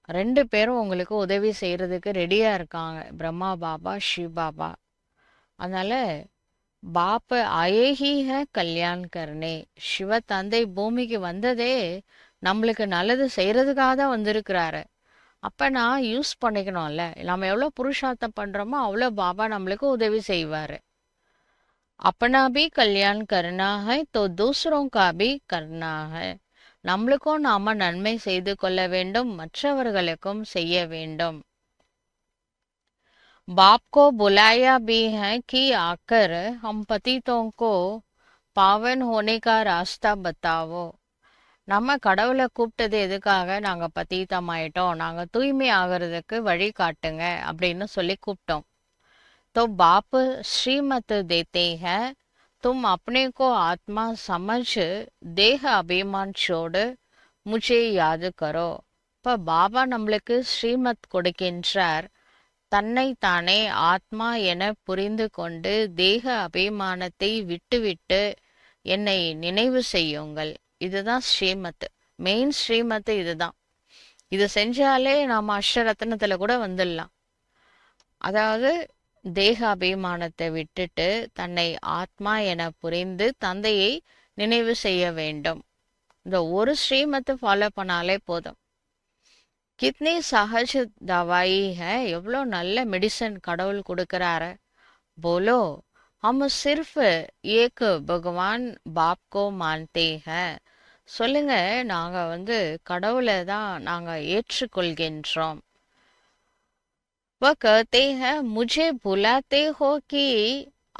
2 பேரும் உங்களுக்கு உதவி செய்யறதுக்கு ரெடியா இருக்காங்க, பிரம்மா பாபா, சிவ் பாபா. அதனால பாப்ப ஆயேஹி ஹ கல்யாண் கர்னே, சிவ தந்தை பூமிக்கு வந்ததே நம்மளுக்கு நல்லது செய்யறதுக்காக தான் வந்திருக்கிறாரு. அப்ப நான் யூஸ் பண்ணிக்கணும்ல. நம்ம எவ்வளோ புருஷார்த்தம் பண்றோமோ அவ்வளோ பாபா நம்மளுக்கு உதவி செய்வாரு. अपना भी कल्याण करना है तो दूसरों का भी करना है. நம்மளுக்கும் நாம நன்மை செய்து கொள்ள வேண்டும், மற்றவர்களுக்கும் செய்ய வேண்டும். बाप को बुलाया भी है कि आकर हम पतितों को पावन होने का रास्ता बताओ. நம்ம கடவுளை கூப்பிட்டது எதுக்காக? நாங்க பதீதமாயிட்டோம், நாங்க தூய்மை ஆகிறதுக்கு வழி காட்டுங்க அப்படின்னு சொல்லி கூப்பிட்டோம். तो बाप श्रीमत देते हैं, तुम अपने को आत्मा समझ देह अभिमान छोड़ मुझे याद करो. இப்போ பாபா நம்மளுக்கு ஸ்ரீமத் கொடுக்கின்றார். தன்னை தானே ஆத்மா என புரிந்து கொண்டு தேக அபிமானத்தை விட்டுவிட்டு என்னை நினைவு செய்யுங்கள். இதுதான் ஸ்ரீமத். மெயின் ஸ்ரீமத் இதுதான். இது செஞ்சாலே நாம அஷ்டரத்னத்துல கூட வந்துடலாம். அதாவது தேக அபிமானத்தை விட்டுட்டு தன்னை ஆத்மா என புரிந்து தந்தையை நினைவு செய்ய வேண்டும். இந்த ஒரு ஸ்ரீமத்தை ஃபாலோ பண்ணாலே போதும். கித்னி சஹஜ் தவாயி ஹை, எவ்வளோ நல்ல மெடிசன் கடவுள் கொடுக்கறாரு. போலோ ஹம் சிர்ஃப் ஏக் பகவான் பாப் கோ மான்தே ஹை. சொல்லுங்க, நாங்க கடவுளை தான் நாங்க ஏற்றுக்கொள்கின்றோம். वह कहते हैं, मुझे बुलाते हो कि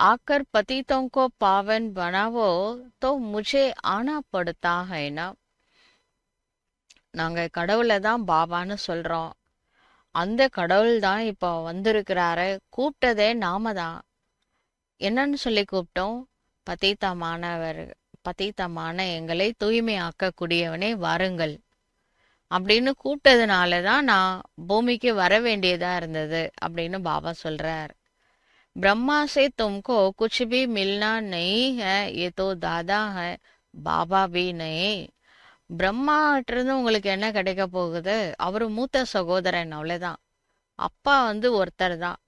आकर पतितों को पावन बनावो, तो मुझे आना पड़ता है ना. நாங்க கடவுளை தான் பாபான்னு சொல்றோம். அந்த கடவுள் தான் இப்போ வந்திருக்கிறாரு. கூப்பிட்டதே நாம தான். என்னன்னு சொல்லி கூப்பிட்டோம்? பதீதமான எங்களை தூய்மையாக்கக்கூடியவனே வாருங்கள் அப்படின்னு கூப்பிட்டதுனால தான் நான் பூமிக்கு வர வேண்டியதா இருந்தது அப்படின்னு பாபா சொல்றார். பிரம்மா से तुमको कुछ भी मिलना नहीं है, ये तो दादा है, பாபா भी नहीं. பிரம்மாட்டிருந்து உங்களுக்கு என்ன கிடைக்க போகுது? அவரு மூத்த சகோதரன், அவ்வளவுதான். அப்பா ஒருத்தர் தான்.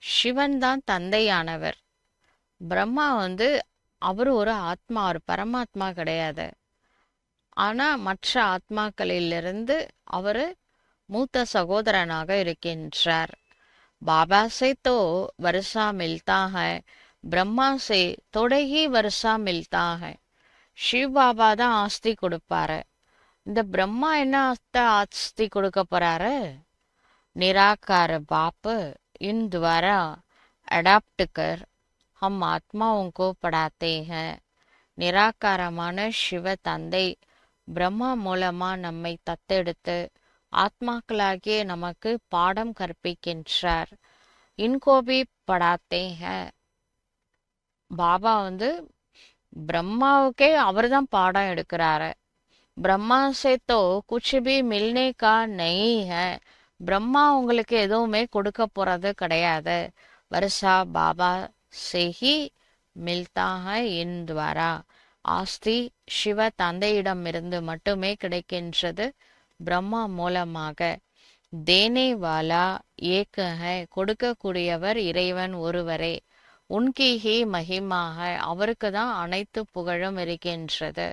சிவன் தான் தந்தையானவர். பிரம்மா அவரு ஒரு ஆத்மா, ஒரு பரமாத்மா கிடையாது. ஆனா மற்ற ஆத்மாக்களிலிருந்து அவரு மூத்த சகோதரனாக இருக்கின்றார். பாபா से तो वर्षा मिलता है, பிரம்மா से थोड़े ही वर्षा मिलता है. சிவ் பாபா தான் ஆஸ்தி கொடுப்பாரு. இந்த பிரம்மா என்ன ஆஸ்தி கொடுக்க போறாரு? निराकार बाप इन द्वारा अडॉप्ट कर हम आत्माओं को पढ़ाते हैं. நிராகாரமான சிவ தந்தை பிரம்மா மூலமா நம்மை தத்தெடுத்து ஆத்மாக்களாகிய நமக்கு பாடம் கற்பிக்கின்றார். இன்கோபி படாத்தே ஹை. பாபா பிரம்மாவுக்கே அவர் தான் பாடம் எடுக்கிறாரு. பிரம்மா சே தோ குச் பி மில்னே கா நஹி ஹை. பிரம்மா உங்களுக்கு எதுவுமே கொடுக்க போறது கிடையாது. வருஷா பாபா சே ஹி மில்தா ஹை இன் துவாரா. ஆஸ்தி சிவ தந்தையிடமிருந்து மட்டுமே கிடைக்கின்றது, பிரம்மா மூலமாக. தேனே வாலா ஏக ஹை. கொடுக்கக்கூடியவர் இறைவன் ஒருவரே. உன்கி ஹி மகிமா ஹை. அவருக்கு தான் அனைத்து புகழும் இருக்கின்றது.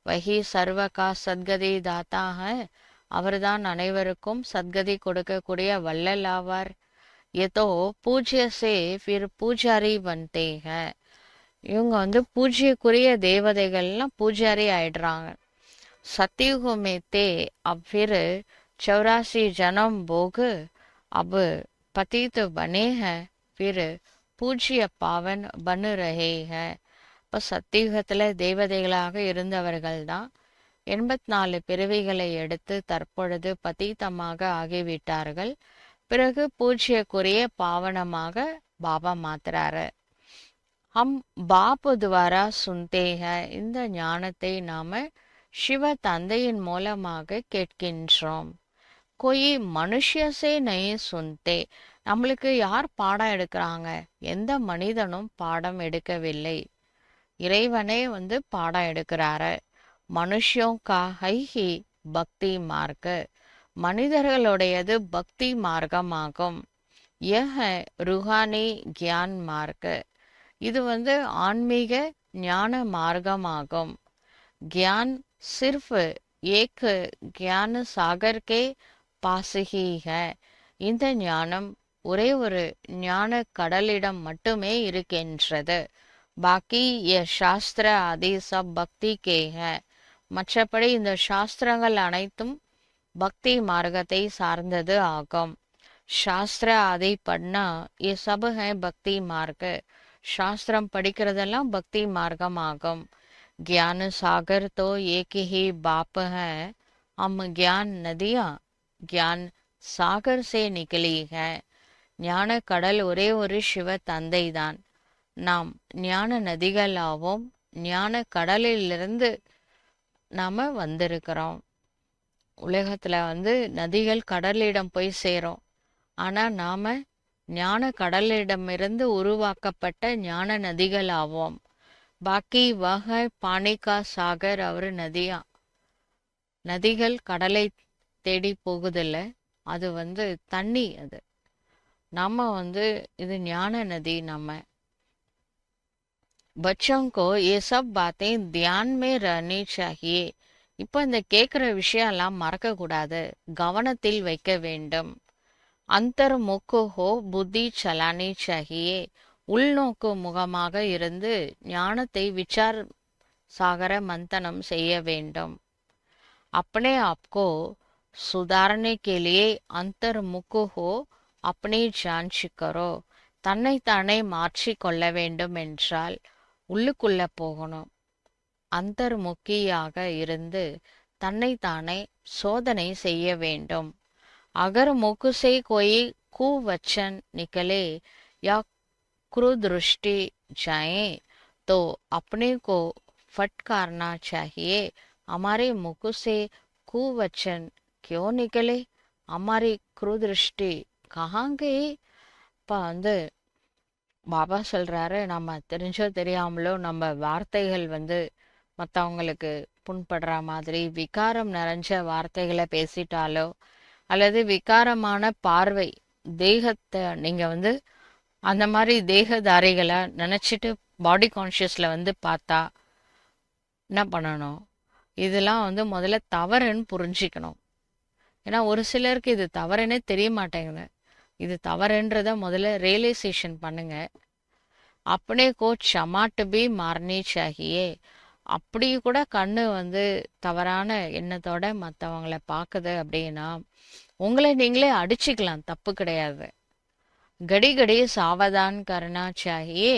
வஹி சர்வகா சத்கதி தாத்தா ஹை. அவர்தான் அனைவருக்கும் சத்கதி கொடுக்கக்கூடிய வள்ளல் ஆவார். ஏதோ பூஜ்ய சே ஃபிர் பூஜாரி பன்தே ஹை. இவங்க பூஜ்யக்குரிய தேவதைகள்லாம் பூஜாரி ஆயிடுறாங்க. सतयुग में थे, अब फिर 84 जन्म भोग, अब पतित बने हैं, फिर பூஜ்ய பாவன் பனு ரஹே ஹை. இப்போ சத்தியுகத்தில் தேவதைகளாக இருந்தவர்கள் தான் 84 பிறவிகளை எடுத்து தற்பொழுது பதீதமாக ஆகிவிட்டார்கள். பிறகு பூஜ்யக்குரிய பாவனமாக பாபா மாத்துறாரு. ஹம் பாப் துவாரா சுன்தே ஹை. இந்த ஞானத்தை நாம சிவ தந்தையின் மூலமாக கேட்கின்றோம். கோயி மனுஷசே நஹி சுன்தே. நம்மளுக்கு யார் பாடம் எடுக்கிறாங்க? எந்த மனிதனும் பாடம் எடுக்கவில்லை. இறைவனே பாடம் எடுக்கிறாரு. மனுஷ்யோं का है ही பக்தி மார்க்க, மனிதர்களுடையது பக்தி மார்க்கமாகும். यह है रूहानी ज्ञान मार्ग, இது ஆன்மீக ஞான மார்க்கமாகும். ज्ञान सिर्फ एक ज्ञान सागर के पास ही है, இந்த ஞானம் ஒரே ஒரு ஞான கடலிடம் மட்டுமே இருக்கின்றது. பாக்கி ये शास्त्र आदि सब भक्ति के है, மற்றபடி இந்த சாஸ்திரங்கள் அனைத்தும் பக்தி மார்க்கத்தை சார்ந்தது ஆகும். சாஸ்திர ஆதி பட்னா ये सब है भक्ति मार्ग, சாஸ்திரம் படிக்கிறதெல்லாம் பக்தி மார்க்கம் ஆகும். ज्ञान सागर तो एक ही बाप है, हम ज्ञान नदियाँ ज्ञान सागर से निकली है. ஞான கடல் ஒரே ஒரு சிவ தந்தை தான். நாம் ஞான நதிகளாகவும் ஞான கடலிலிருந்து நாம வந்திருக்கிறோம். உலகத்துல நதிகள் கடலிடம் போய் சேரும். ஆனா நாம ஞான கடலிடமிருந்து உருவாக்கப்பட்ட ஞான நதிகள் ஆவோம். பாக்கி வக பாணிகா சாகர் அவர் நதியா, நதிகள் கடலை தேடி போகுதில்ல, அது தண்ணி. அது நம்ம இது ஞான நதி. நம்ம बच्चों को ये सब बातें ध्यान में रहनी चाहिए. இப்போ இந்த கேட்குற விஷயம் எல்லாம் மறக்க கூடாது, கவனத்தில் வைக்க வேண்டும். अंतर्मुख हो बुद्धि चलानी चाहिए, உள்நோக்கு முகமாக இருந்து ஞானத்தை விசார் சாகர மந்தனம் செய்ய வேண்டும். अपने आप को सुधारने के लिए अंतर्मुख हो अपनी जांच करो. தன்னைத்தானே மாற்றி கொள்ள வேண்டும் என்றால் உள்ளுக்குள்ள போகணும். அந்தர்முக்கியாக இருந்து தன்னைத்தானே சோதனை செய்ய வேண்டும். अगर मुख से कोई कुवचन निकले या क्रूदृष्टि जाए तो अपने को फटकारना चाहिए. हमारे मुख से कुवचन क्यों निकले, हमारी क्रूदृष्टि कहाँ गई? இப்போ பாபா சொல்றாரு, நம்ம தெரிஞ்சோ தெரியாமலோ நம்ம வார்த்தைகள் மற்றவங்களுக்கு புண்படுற மாதிரி விகாரம் நிறைஞ்ச வார்த்தைகளை பேசிட்டாலோ, அல்லது விகாரமான பார்வை, தேகத்தை நீங்க அந்த மாதிரி தேகதாரிகளை நினைச்சிட்டு பாடி கான்ஷியஸ்ல பார்த்தா என்ன பண்ணணும்? இதெல்லாம் முதல்ல தவறுன்னு புரிஞ்சிக்கணும். ஏன்னா ஒரு சிலருக்கு இது தவறுன்னே தெரிய மாட்டேங்குது. இது தவறுன்றத முதல்ல ரியலைசேஷன் பண்ணுங்க. अपने को चमाट भी मारनी चाहिए. அப்படி கூட கண்ணு தவறான எண்ணத்தோட மற்றவங்களை பார்க்குது அப்படின்னா உங்களை நீங்களே அடிச்சுக்கலாம், தப்பு கிடையாது. கடி கடி சாவதான் கர்னா சாஹியே,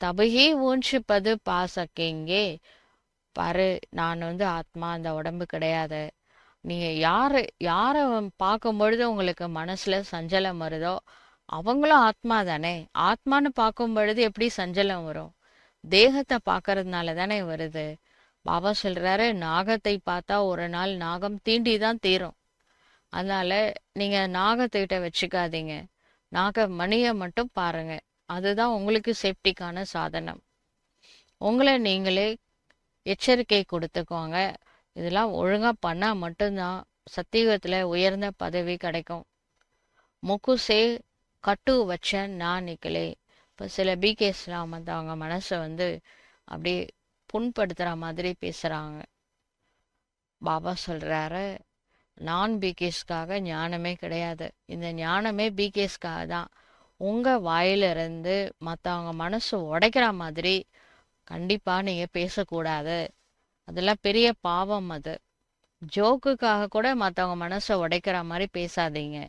தபஹி ஊஞ்சு பது பா சக்கேங்கே. பாரு, நான் ஆத்மா, அந்த உடம்பு கிடையாது. நீங்க யாரை பார்க்கும் பொழுது உங்களுக்கு மனசுல சஞ்சலம் வருதோ அவங்களும் ஆத்மா தானே. ஆத்மான்னு பார்க்கும் பொழுது எப்படி சஞ்சலம் வரும்? தேகத்தை பார்க்கறதுனால தானே வருது. பாபா சொல்றாரு, நாகத்தை பார்த்தா ஒரு நாள் நாகம் தீண்டி தான் தீரும். அதனால நீங்க நாகத்துக்கிட்ட வச்சுக்காதீங்க, நாக மணியை மட்டும் பாருங்க. அதுதான் உங்களுக்கு சேஃப்டிக்கான சாதனம். உங்களை நீங்களே எச்சரிக்கை கொடுத்துக்கோங்க. இதெல்லாம் ஒழுங்கா பண்ணா மட்டும்தான் சத்தியுகத்துல உயர்ந்த பதவி கிடைக்கும். முக்குசே கட்டு வச்ச நான் நிக்கலே. இப்போ சில பிகேஸ்லாம் அவங்க மனசை அப்படியே புண்படுத்துற மாதிரி பேசுறாங்க. பாபா சொல்றாரு, நான் பிகேஸ்க்காக ஞானமே கிடையாது. இந்த ஞானமே பிகேஸ்க்காக தான். உங்க வாயிலிருந்து மற்றவங்க மனசு உடைக்கிற மாதிரி கண்டிப்பா நீங்க பேசக்கூடாது. அதெல்லாம் பெரிய பாவம். அது ஜோக்குக்காக கூட மற்றவங்க மனசை உடைக்கிற மாதிரி பேசாதீங்க.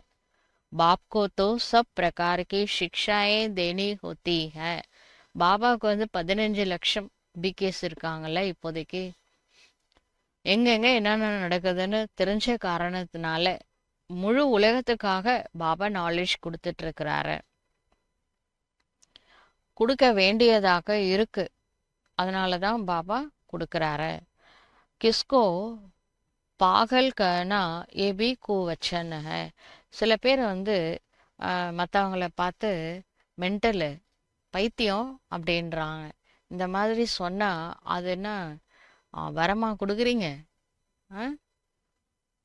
பாப்கோ தோ சப் பிரகார் கி சிக்ஷாயே தேனி ஹோத்தி ஹை. பாபாவுக்கு 15 லட்சம் பிகேஸ் இருக்காங்கல்ல இப்போதைக்கு. எங்கெங்க என்னென்ன நடக்குதுன்னு தெரிஞ்ச காரணத்தினால முழு உலகத்துக்காக பாபா நாலேஜ் கொடுத்துட்டு இருக்கிறாரு. கொடுக்க வேண்டியதாக இருக்கு, அதனாலதான் பாபா கொடுக்கறாரு. கிஸ்கோ பாகல் கனா ஏ பி கூவச்சன் ஹை. சில பேர் மற்றவங்கள பார்த்து மென்டலு, பைத்தியம் அப்படின்றாங்க. இந்த மாதிரி சொன்னா அது என்ன வரமா கொடுக்குறீங்க? ஆ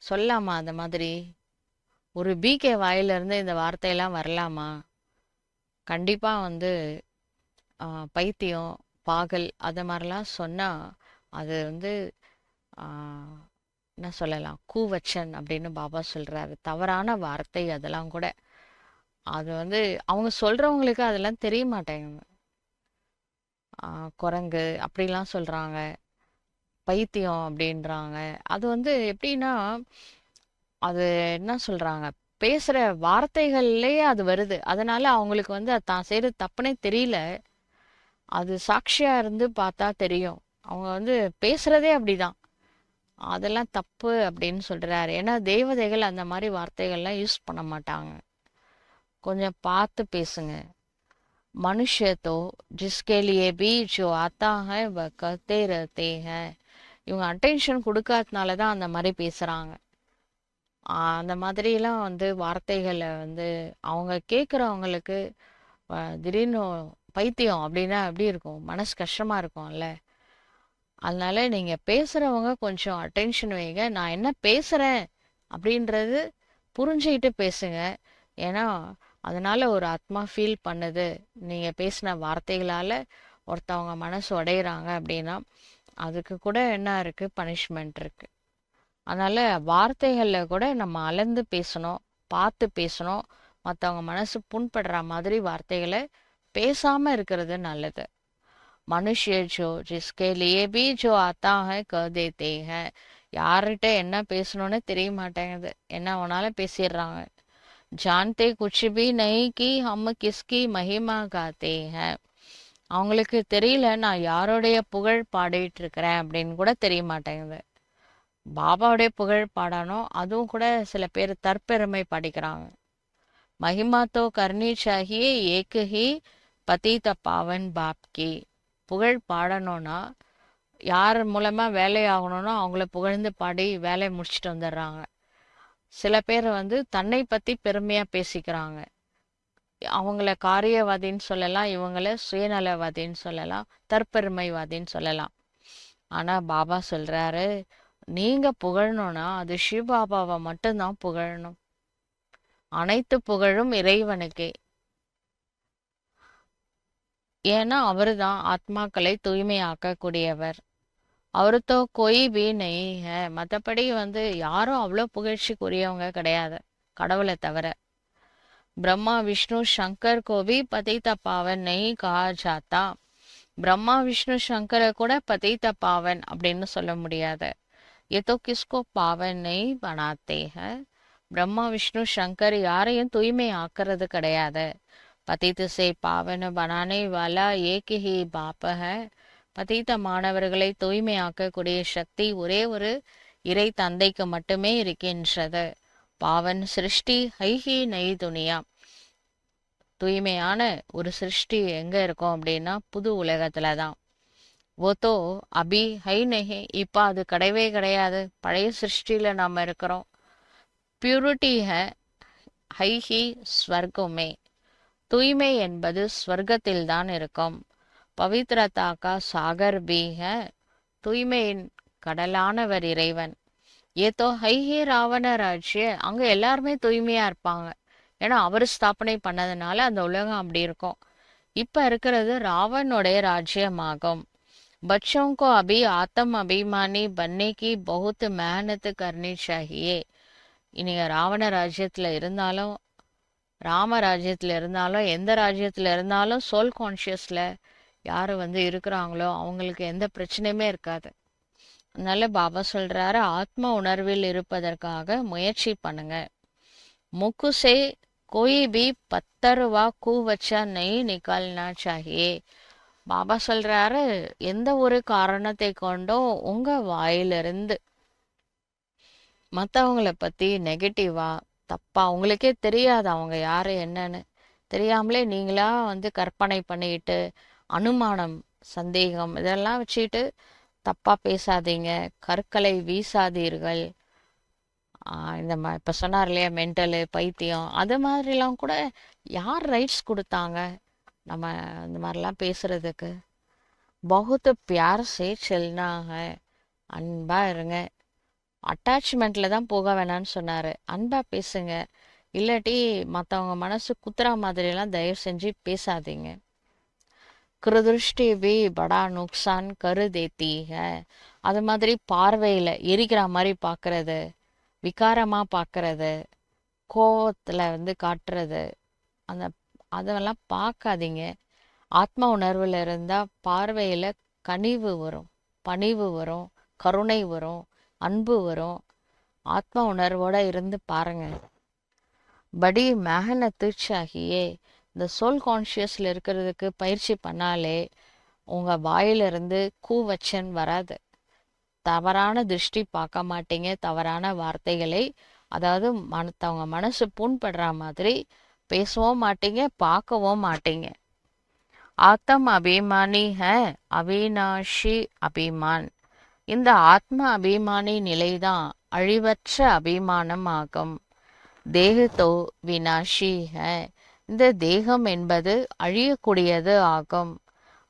சொல்லலாமா அந்த மாதிரி? ஒரு பிகே வாயிலிருந்து இந்த வார்த்தையெல்லாம் வரலாமா? கண்டிப்பாக வந்து பைத்தியம், பாகல் அது மாதிரிலாம் சொன்னால் அது வந்து ஆ, என்ன சொல்லலாம், கூவச்சன் அப்படின்னு பாபா சொல்கிறாரு. தவறான வார்த்தை அதெல்லாம் கூட. அது வந்து அவங்க சொல்கிறவங்களுக்கு அதெல்லாம் தெரிய மாட்டேங்குது. குரங்கு அப்படிலாம் சொல்கிறாங்க, பைத்தியம் அப்படின்றாங்க. அது வந்து எப்படின்னா, அது என்ன சொல்கிறாங்க, பேசுகிற வார்த்தைகள்லேயே அது வருது. அதனால அவங்களுக்கு வந்து அது தான் செய்கிறது தப்புனே தெரியல. அது சாட்சியாக இருந்து பார்த்தா தெரியும். அவங்க வந்து பேசுகிறதே அப்படிதான். அதெல்லாம் தப்பு அப்படின்னு சொல்கிறாரு. ஏன்னா தேவதைகள் அந்த மாதிரி வார்த்தைகள்லாம் யூஸ் பண்ண மாட்டாங்க. கொஞ்சம் பார்த்து பேசுங்க. मनुष्य तो जिसके लिए भी जो आता है वह कहते रहते हैं. இவங்க அட்டென்ஷன் கொடுக்காதனால தான் அந்த மாதிரி பேசுகிறாங்க. அந்த மாதிரிலாம் வந்து வார்த்தைகளை வந்து அவங்க கேட்குறவங்களுக்கு திடீர்னு பைத்தியம் அப்படின்னா எப்படி இருக்கும், மனசு கஷ்டமாக இருக்கும்ல. அதனால நீங்கள் பேசுகிறவங்க கொஞ்சம் அட்டென்ஷன் வைங்க. நான் என்ன பேசுகிறேன் அப்படின்றது புரிஞ்சுக்கிட்டு பேசுங்க. ஏன்னா அதனால ஒரு ஆத்மா ஃபீல் பண்ணுது. நீங்கள் பேசின வார்த்தைகளால் ஒருத்தவங்க மனசு உடையிறாங்க அப்படின்னா அதுக்கு கூட என்ன இருக்குது, பனிஷ்மெண்ட் இருக்குது. அதனால் வார்த்தைகளில் கூட நம்ம அளந்து பேசணும், பார்த்து பேசணும். மற்றவங்க மனசு புண்படுற மாதிரி வார்த்தைகளை பேசாமல் இருக்கிறது நல்லது. மனுஷ்ய ஜோ ஜிஸ்கே லியே பி ஜோ ஆத்தா ஹை கஹ தேதே ஹை. யார்கிட்ட என்ன பேசணும்னு தெரிய மாட்டேங்குது, என்ன வேணாலும் பேசிடுறாங்க. जानते कुछ भी नहीं कि हम किसकी महिमा गाते हैं. அவங்களுக்கு தெரியல நான் யாருடைய புகழ் பாடிட்டு இருக்கிறேன் அப்படின்னு கூட தெரிய மாட்டேங்குது. பாபாவுடைய புகழ் பாடணும், அதுவும் கூட சில பேர் தற்பெருமை பாடிக்கிறாங்க. மகிமா தோ கர்னி சாஹியே ஏக் ஹி பதீத பாவன் பாப் கி. புகழ் பாடணும்னா யார் மூலமாக வேலையாகணும்னா அவங்கள புகழ்ந்து பாடி வேலையை முடிச்சுட்டு வந்துடுறாங்க. சில பேர் வந்து தன்னை பற்றி பெருமையாக பேசிக்கிறாங்க. அவங்கள காரியவாதின்னு சொல்லலாம், இவங்கள சுயநலவாதின்னு சொல்லலாம், தற்பெருமைவாதின்னு சொல்லலாம். ஆனால் பாபா சொல்கிறாரு, நீங்கள் புகழணும்னா அது சிவபாபாவை மட்டும்தான் புகழணும். அனைத்து புகழும் இறைவனுக்கே. ஏன்னா அவரு தான் ஆத்மாக்களை தூய்மையாக்கக்கூடியவர். அவரு தோ கோய் பி நெய் ஹே. மற்றபடி வந்து யாரும் அவ்வளோ புகழ்ச்சிக்குரியவங்க கிடையாது கடவுளை தவிர. பிரம்மா விஷ்ணு சங்கர் கோபி பதித்த பாவன் நெய் கஹா ஜாத்தா. பிரம்மா விஷ்ணு சங்கரை கூட பதித்த பாவன் அப்படின்னு சொல்ல முடியாது. ये तो किसको पावन नहीं बनाते हैं. பிரம்மா விஷ்ணு சங்கர் யாரையும் தூய்மை ஆக்கிறது கிடையாது. பதித்து சே பாவன பனானே வாலா ஏக் ஹி பாப் ஹை. பதித்த மாணவர்களை தூய்மையாக்கக்கூடிய சக்தி ஒரே ஒரு இறை தந்தைக்கு மட்டுமே இருக்கின்றது. பாவன் சிருஷ்டி ஹைஹி நெய் துனியா. தூய்மையான ஒரு சிருஷ்டி எங்கே இருக்கும் அப்படின்னா புது உலகத்துல தான். ஓ தோ அபி ஹை நெஹி. இப்போ அது கிடையவே கிடையாது, பழைய சிருஷ்டியில் நாம் இருக்கிறோம். பியூரிட்டி ஹைஹி ஸ்வர்கமே. தூய்மை என்பது ஸ்வர்க்கத்தில் தான் இருக்கும். பவித்ரதா கா சாகர் பி ஹை. தூய்மையின் கடலானவர் இறைவன். ஏதோ ஹைஹி ராவண ராஜ்ய. அங்கே எல்லாருமே தூய்மையாக இருப்பாங்க, ஏன்னா அவர் ஸ்தாபனை பண்ணதுனால அந்த உலகம் அப்படி இருக்கும். இப்போ இருக்கிறது ராவனுடைய ராஜ்யமாகும். बच्चों को अभी आत्म अभिमानी बनने की बहुत मेहनत करनी चाहिए. நீங்க ராவண ராஜ்யத்தில் இருந்தாலும் ராம ராஜ்யத்தில் இருந்தாலும் எந்த ராஜ்யத்தில் இருந்தாலும் சோல் கான்ஷியஸில் யார் வந்து இருக்கிறாங்களோ அவங்களுக்கு எந்த பிரச்சனையுமே இருக்காது. அதனால பாபா சொல்கிறாரு, ஆத்ம உணர்வில் இருப்பதற்காக முயற்சி பண்ணுங்க. முக்குசே கோய் பி பத்தருவா கூ வச்சா நெய் நிக்கல்னா சாஹியே. பாபா சொல்கிறாரு, எந்த ஒரு காரணத்தை கொண்டும் உங்கள் வாயிலிருந்து மற்றவங்கள பற்றி நெகட்டிவாக தப்பாக, உங்களுக்கே தெரியாது அவங்க யார் என்னன்னு தெரியாமலே நீங்களா வந்து கற்பனை பண்ணிக்கிட்டு அனுமானம் சந்தேகம் இதெல்லாம் வச்சுக்கிட்டு தப்பாக பேசாதீங்க. கற்களை வீசாதீர்கள். இந்த இப்போ சொன்னார் இல்லையா, மென்டலு பைத்தியம் அது மாதிரிலாம் கூட யார் ரைட்ஸ் கொடுத்தாங்க நம்ம இந்த மாதிரிலாம் பேசுகிறதுக்கு? बहुत प्यार से चलना है. அன்பா இருங்க. அட்டாச்மெண்ட்ல தான் போக வேணாம்னு சொன்னாரு. அன்பா பேசுங்க. இல்லாட்டி மற்றவங்க மனசு குத்துறா மாதிரியெல்லாம் தயவு செஞ்சு பேசாதீங்க. குருதிருஷ்டி भी बड़ा नुकसान कर देती है. அது மாதிரி பார்வையில் எரிக்கிற மாதிரி பார்க்கறது, விகாரமாக பார்க்கறது, கோவத்தில் காட்டுறது, அந்த அதெல்லாம் பார்க்காதீங்க. ஆத்ம உணர்வில் இருந்தால் பார்வையில் கனிவு வரும், பணிவு வரும், கருணை வரும், அன்பு வரும். ஆத்ம உணர்வோட இருந்து பாருங்க. படி மெஹனத்து சாகியே. இந்த சோல் கான்ஷியஸில் இருக்கிறதுக்கு பயிற்சி பண்ணாலே உங்கள் வாயிலிருந்து கூவச்சன் வராது. தவறான திருஷ்டி பார்க்க மாட்டீங்க. தவறான வார்த்தைகளை, அதாவது மற்றவங்க மனசு புண்படுற மாதிரி பேசவும் மாட்டீங்க, பார்க்கவும் மாட்டீங்க. ஆத்ம அபிமானி ஹை அவிநாஷி அபிமான். இந்த ஆத்ம அபிமானி நிலைதான் அழிவற்ற அபிமானம் ஆகும். தேகத்தோ வினாஷி ஹை. இந்த தேகம் என்பது அழியக்கூடியது ஆகும்.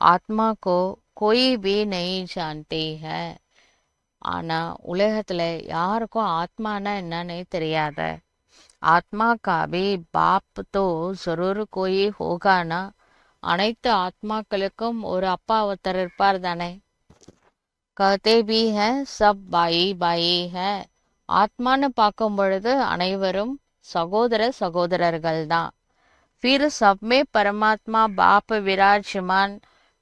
ஆத்மா கோ கோயி பி நஹி ஜான்தே ஹை. ஆனா உலகத்துல யாருக்கும் ஆத்மானா என்னன்னே தெரியாத. ஆத்மா கா பி பாப் தோ ஜரூர் கோயி ஹோகானா. அனைத்து ஆத்மாக்களுக்கும் ஒரு அப்பா ஒருத்தர் இருப்பார் தானே. कहते भी हैं सब பாயி பாயி है. ஆத்மான்னு பார்க்கும் பொழுது அனைவரும் சகோதர சகோதரர்கள் தான். फिर सब में परमात्मा बाप विराजमान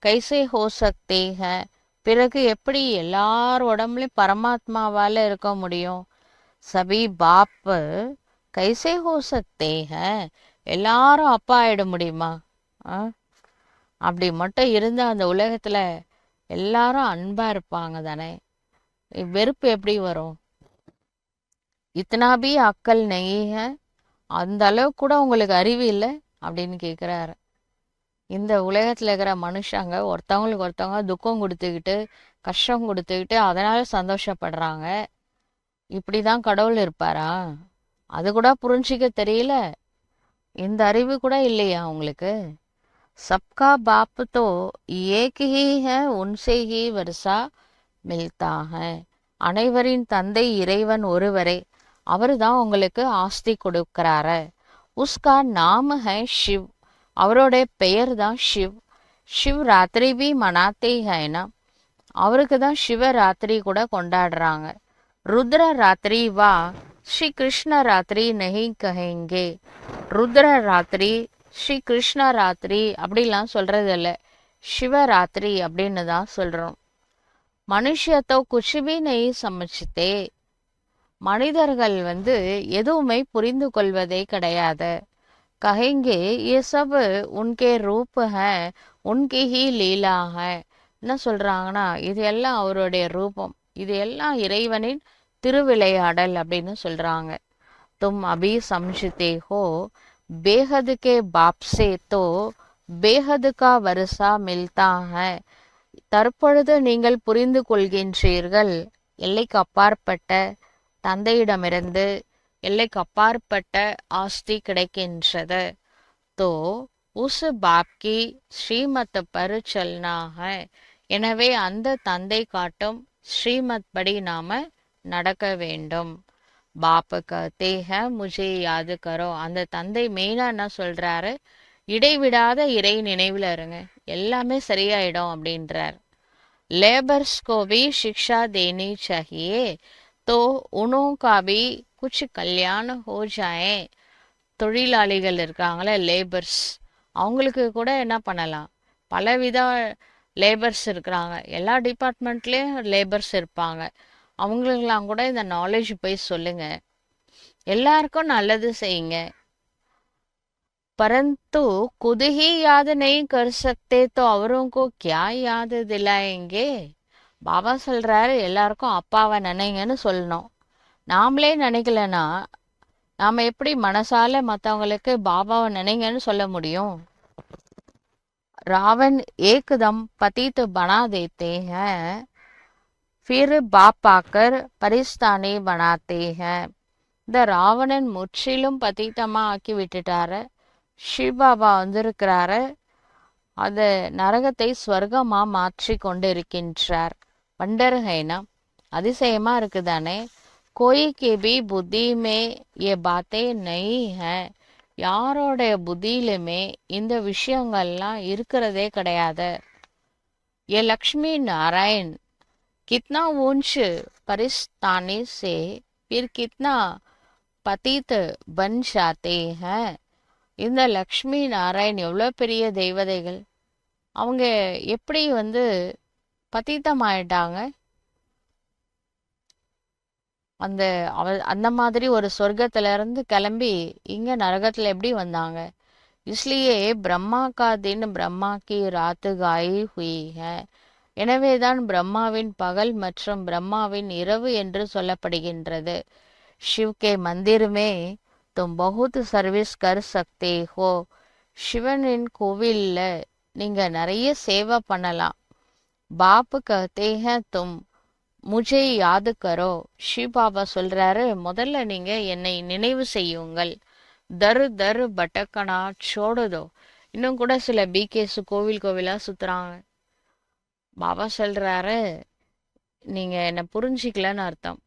कैसे हो सकते हैं. பிறகு எப்படி எல்லார் உடம்புலையும் பரமாத்மாவால் இருக்க முடியும்? சபி பாப் கைசே ஹோ சக்தே ஹை. எல்லாரும் அப்பா ஆயிட முடியுமா? அப்படி மட்டும் இருந்தால் அந்த உலகத்தில் எல்லாரும் அன்பாக இருப்பாங்க தானே. வெறுப்பு எப்படி வரும்? இத்தனா பி அக்கல் நெய் ஹை. அந்த அளவுக்கு கூட உங்களுக்கு அறிவு இல்லை அப்படின்னு கேட்குறாரு. இந்த உலகத்தில் இருக்கிற மனுஷங்க ஒருத்தவங்களுக்கு ஒருத்தவங்க துக்கம் கொடுத்துக்கிட்டு, கஷ்டம் கொடுத்துக்கிட்டு, அதனால சந்தோஷப்படுறாங்க. இப்படி தான் கடவுள் இருப்பாரா? அது கூட புரிஞ்சிக்க தெரியல. இந்த அறிவு கூட இல்லையா உங்களுக்கு? सबका बाप तो एक ही है, उनसे ही वर्षा मिलता है. அனைவரின் தந்தை இறைவன் ஒருவரே, அவர் தான் உங்களுக்கு ஆஸ்தி கொடுக்கிறாரு. உஸ்கா நாம ஹை ஷிவ். அவருடைய பெயர் தான் ஷிவ். ஷிவ் ராத்திரி பி மனாத்தே ஹைனா. அவருக்கு தான் சிவராத்திரி கூட கொண்டாடுறாங்க. ருத்ர ராத்திரி வா ஸ்ரீ கிருஷ்ண ராத்திரி நஹி கஹேங்கே. ருத்ர ராத்திரி, ஸ்ரீ கிருஷ்ண ராத்திரி அப்படிலாம் சொல்றது இல்லை, சிவராத்திரி அப்படின்னு தான் சொல்றோம். மனுஷத்தோ குச்சிபி நெய் சமைச்சித்தே. மனிதர்கள் எதுவுமே புரிந்து கொள்வதே கிடையாது. கஹேங்கே ये सब उनके रूप है, उनकी ही லீலா है. என்ன சொல்றாங்கன்னா, இது எல்லாம் அவருடைய ரூபம், இது எல்லாம் இறைவனின் திருவிளையாடல் அப்படின்னு சொல்றாங்க. तुम अभी समझते हो बेहद के बाप से तो बेहद का वर्षा मिलता है. தற்பொழுது நீங்கள் புரிந்து கொள்கின்றீர்கள், எல்லைக்கு அப்பாற்பட்ட தந்தையிடமிருந்து எல்லைக்கு அப்பாற்பட்ட ஆஸ்தி கிடைக்கின்றது. தோ உஸ் பாப் கி ஸ்ரீமத் பர் சல்னா ஹை. எனவே அந்த தந்தை காட்டும் ஸ்ரீமத் படி நாம நடக்க வேண்டும். பாப் கஹ்தே ஹை முझे याद करो. அந்த தந்தை மெயினா என்ன சொல்றாரு? இடைவிடாத இறை நினைவில் இருங்க, எல்லாமே சரியாயிடும் அப்படின்றார். லேபர்ஸ் को भी शिक्षा देनी चाहिए तो उनका भी कुछ कल्याण हो जाए. தொழிலாளிகள் இருக்காங்களே, லேபர்ஸ், அவங்களுக்கு கூட என்ன பண்ணலாம்? பலவித லேபர்ஸ் இருக்கிறாங்க. எல்லா டிபார்ட்மெண்ட்லேயும் லேபர்ஸ் இருப்பாங்க. அவங்களுக்கெல்லாம் கூட இந்த நாலேஜ் போய் சொல்லுங்க, எல்லாருக்கும் நல்லது செய்யுங்க. परंतु खुद ही याद नहीं कर सकते तो औरों को क्या याद दिलाएंगे. பாபா சொல்றாரு, எல்லாருக்கும் அப்பாவை நினைங்கன்னு சொல்லணும். நாமளே நினைக்கலன்னா நாம எப்படி மனசால மற்றவங்களுக்கு பாபாவை நினைங்கன்னு சொல்ல முடியும்? रावण एकदम पतित बना देते हैं, फिर बाप आकर परिस्तानी बनाते हैं. இந்த ராவணன் முற்றிலும் பதீத்தமா ஆக்கி விட்டுட்டாரு. சிவபாபா வந்திருக்கிறாரு, அந்த நரகத்தை ஸ்வர்க்கமா மாற்றி கொண்டு இருக்கின்றார். வண்டர் ஹைனா, அதிசயமா இருக்குதானே. கோயி கே பி புத்தி மே ஏ பாத்தே நஹி ஹை. யாரோடைய புத்தியிலுமே இந்த விஷயங்கள்லாம் இருக்கிறதே கிடையாது. ये लक्ष्मी नारायण कितना ऊंच परिस्तानी से फिर कितना पतित बन जाते हैं. இந்த லக்ஷ்மி நாராயண் எவ்வளோ பெரிய தெய்வதைகள், அவங்க எப்படி பதீத்தமாயிட்டாங்க. அந்த அந்த மாதிரி ஒரு சொர்க்கத்துல இருந்து கிளம்பி இங்க நரகத்துல எப்படி வந்தாங்க. इसलिए ब्रह्मा का दिन ब्रह्मा की रात गाई हुई है. எனவேதான் பிரம்மாவின் பகல் மற்றும் பிரம்மாவின் இரவு என்று சொல்லப்படுகின்றது. शिव के मंदिर में तुम बहुत सर्विस कर सकते हो. சிவனின் கோவில்ல நீங்க நிறைய சேவை பண்ணலாம். बाप कहते हैं तुम मुझे याद करो. शिव பாபா சொல்றாரு, முதல்ல நீங்க என்னை நினைவு செய்யுங்கள். தர் தர் பட்டக்கனா சோடுதோ. இன்னும் கூட சில பிகேஸ் கோவில் கோவிலா சுத்துறாங்க. பாபா சொல்றாரு, நீங்க என்ன புரிஞ்சிக்கலன்னு அர்த்தம்.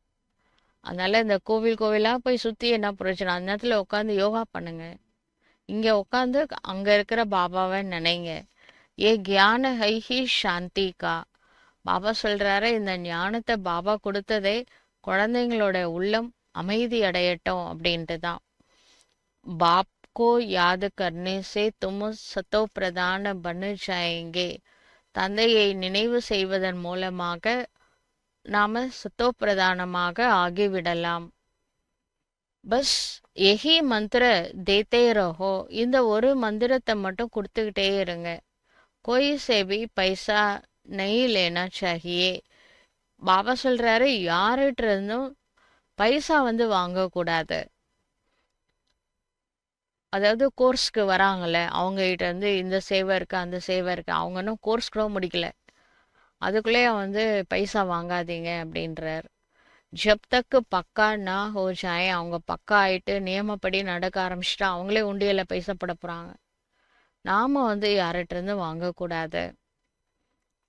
அதனால இந்த கோவில் கோவிலா போய் சுத்தி என்ன பிரயோஜனம். அந்த நேரத்துல உட்காந்து யோகா பண்ணுங்க. இங்க உட்காந்து அங்க இருக்கிற பாபாவை நினைங்க. ஏ கியான ஹை ஹி சாந்தி கா. பாபா சொல்றாரு, இந்த ஞானத்தை பாபா கொடுத்ததே குழந்தைங்களோட உள்ளம் அமைதி அடையட்டும் அப்படின்ட்டு தான். बाप को याद करने से तुम सतो प्रधान बन जाएंगे. தந்தையை நினைவு செய்வதன் மூலமாக நாம சத்தோ பிரதானமாக ஆகிவிடலாம். பஸ் எஹி மந்திர தேத்தே ரஹோ. இந்த ஒரு மந்திரத்தை மட்டும் கொடுத்துக்கிட்டே இருங்க. கோய் சேபி பைசா நெய் லேனா சாகியே. பாபா சொல்றாரு, யார்கிட்ட இருந்தும் பைசா வாங்கக்கூடாது. அதாவது கோர்ஸ்க்கு வராங்கல்ல, அவங்க கிட்ட இந்த சேவை இருக்கு அந்த சேவை இருக்கு, அவங்க இன்னும் கோர்ஸ் கூட முடிக்கல, அதுக்குள்ளேயே பைசா வாங்காதீங்க அப்படின்றார். ஜப் தக்கு பக்கா நா ஹோ ஜாயே. அவங்க பக்கா ஆயிட்டு நியமப்படி நடக்க ஆரம்பிச்சுட்டா அவங்களே உண்டியல பைசா போட போறாங்க. நாம யார்கிட்ட இருந்து வாங்கக்கூடாது.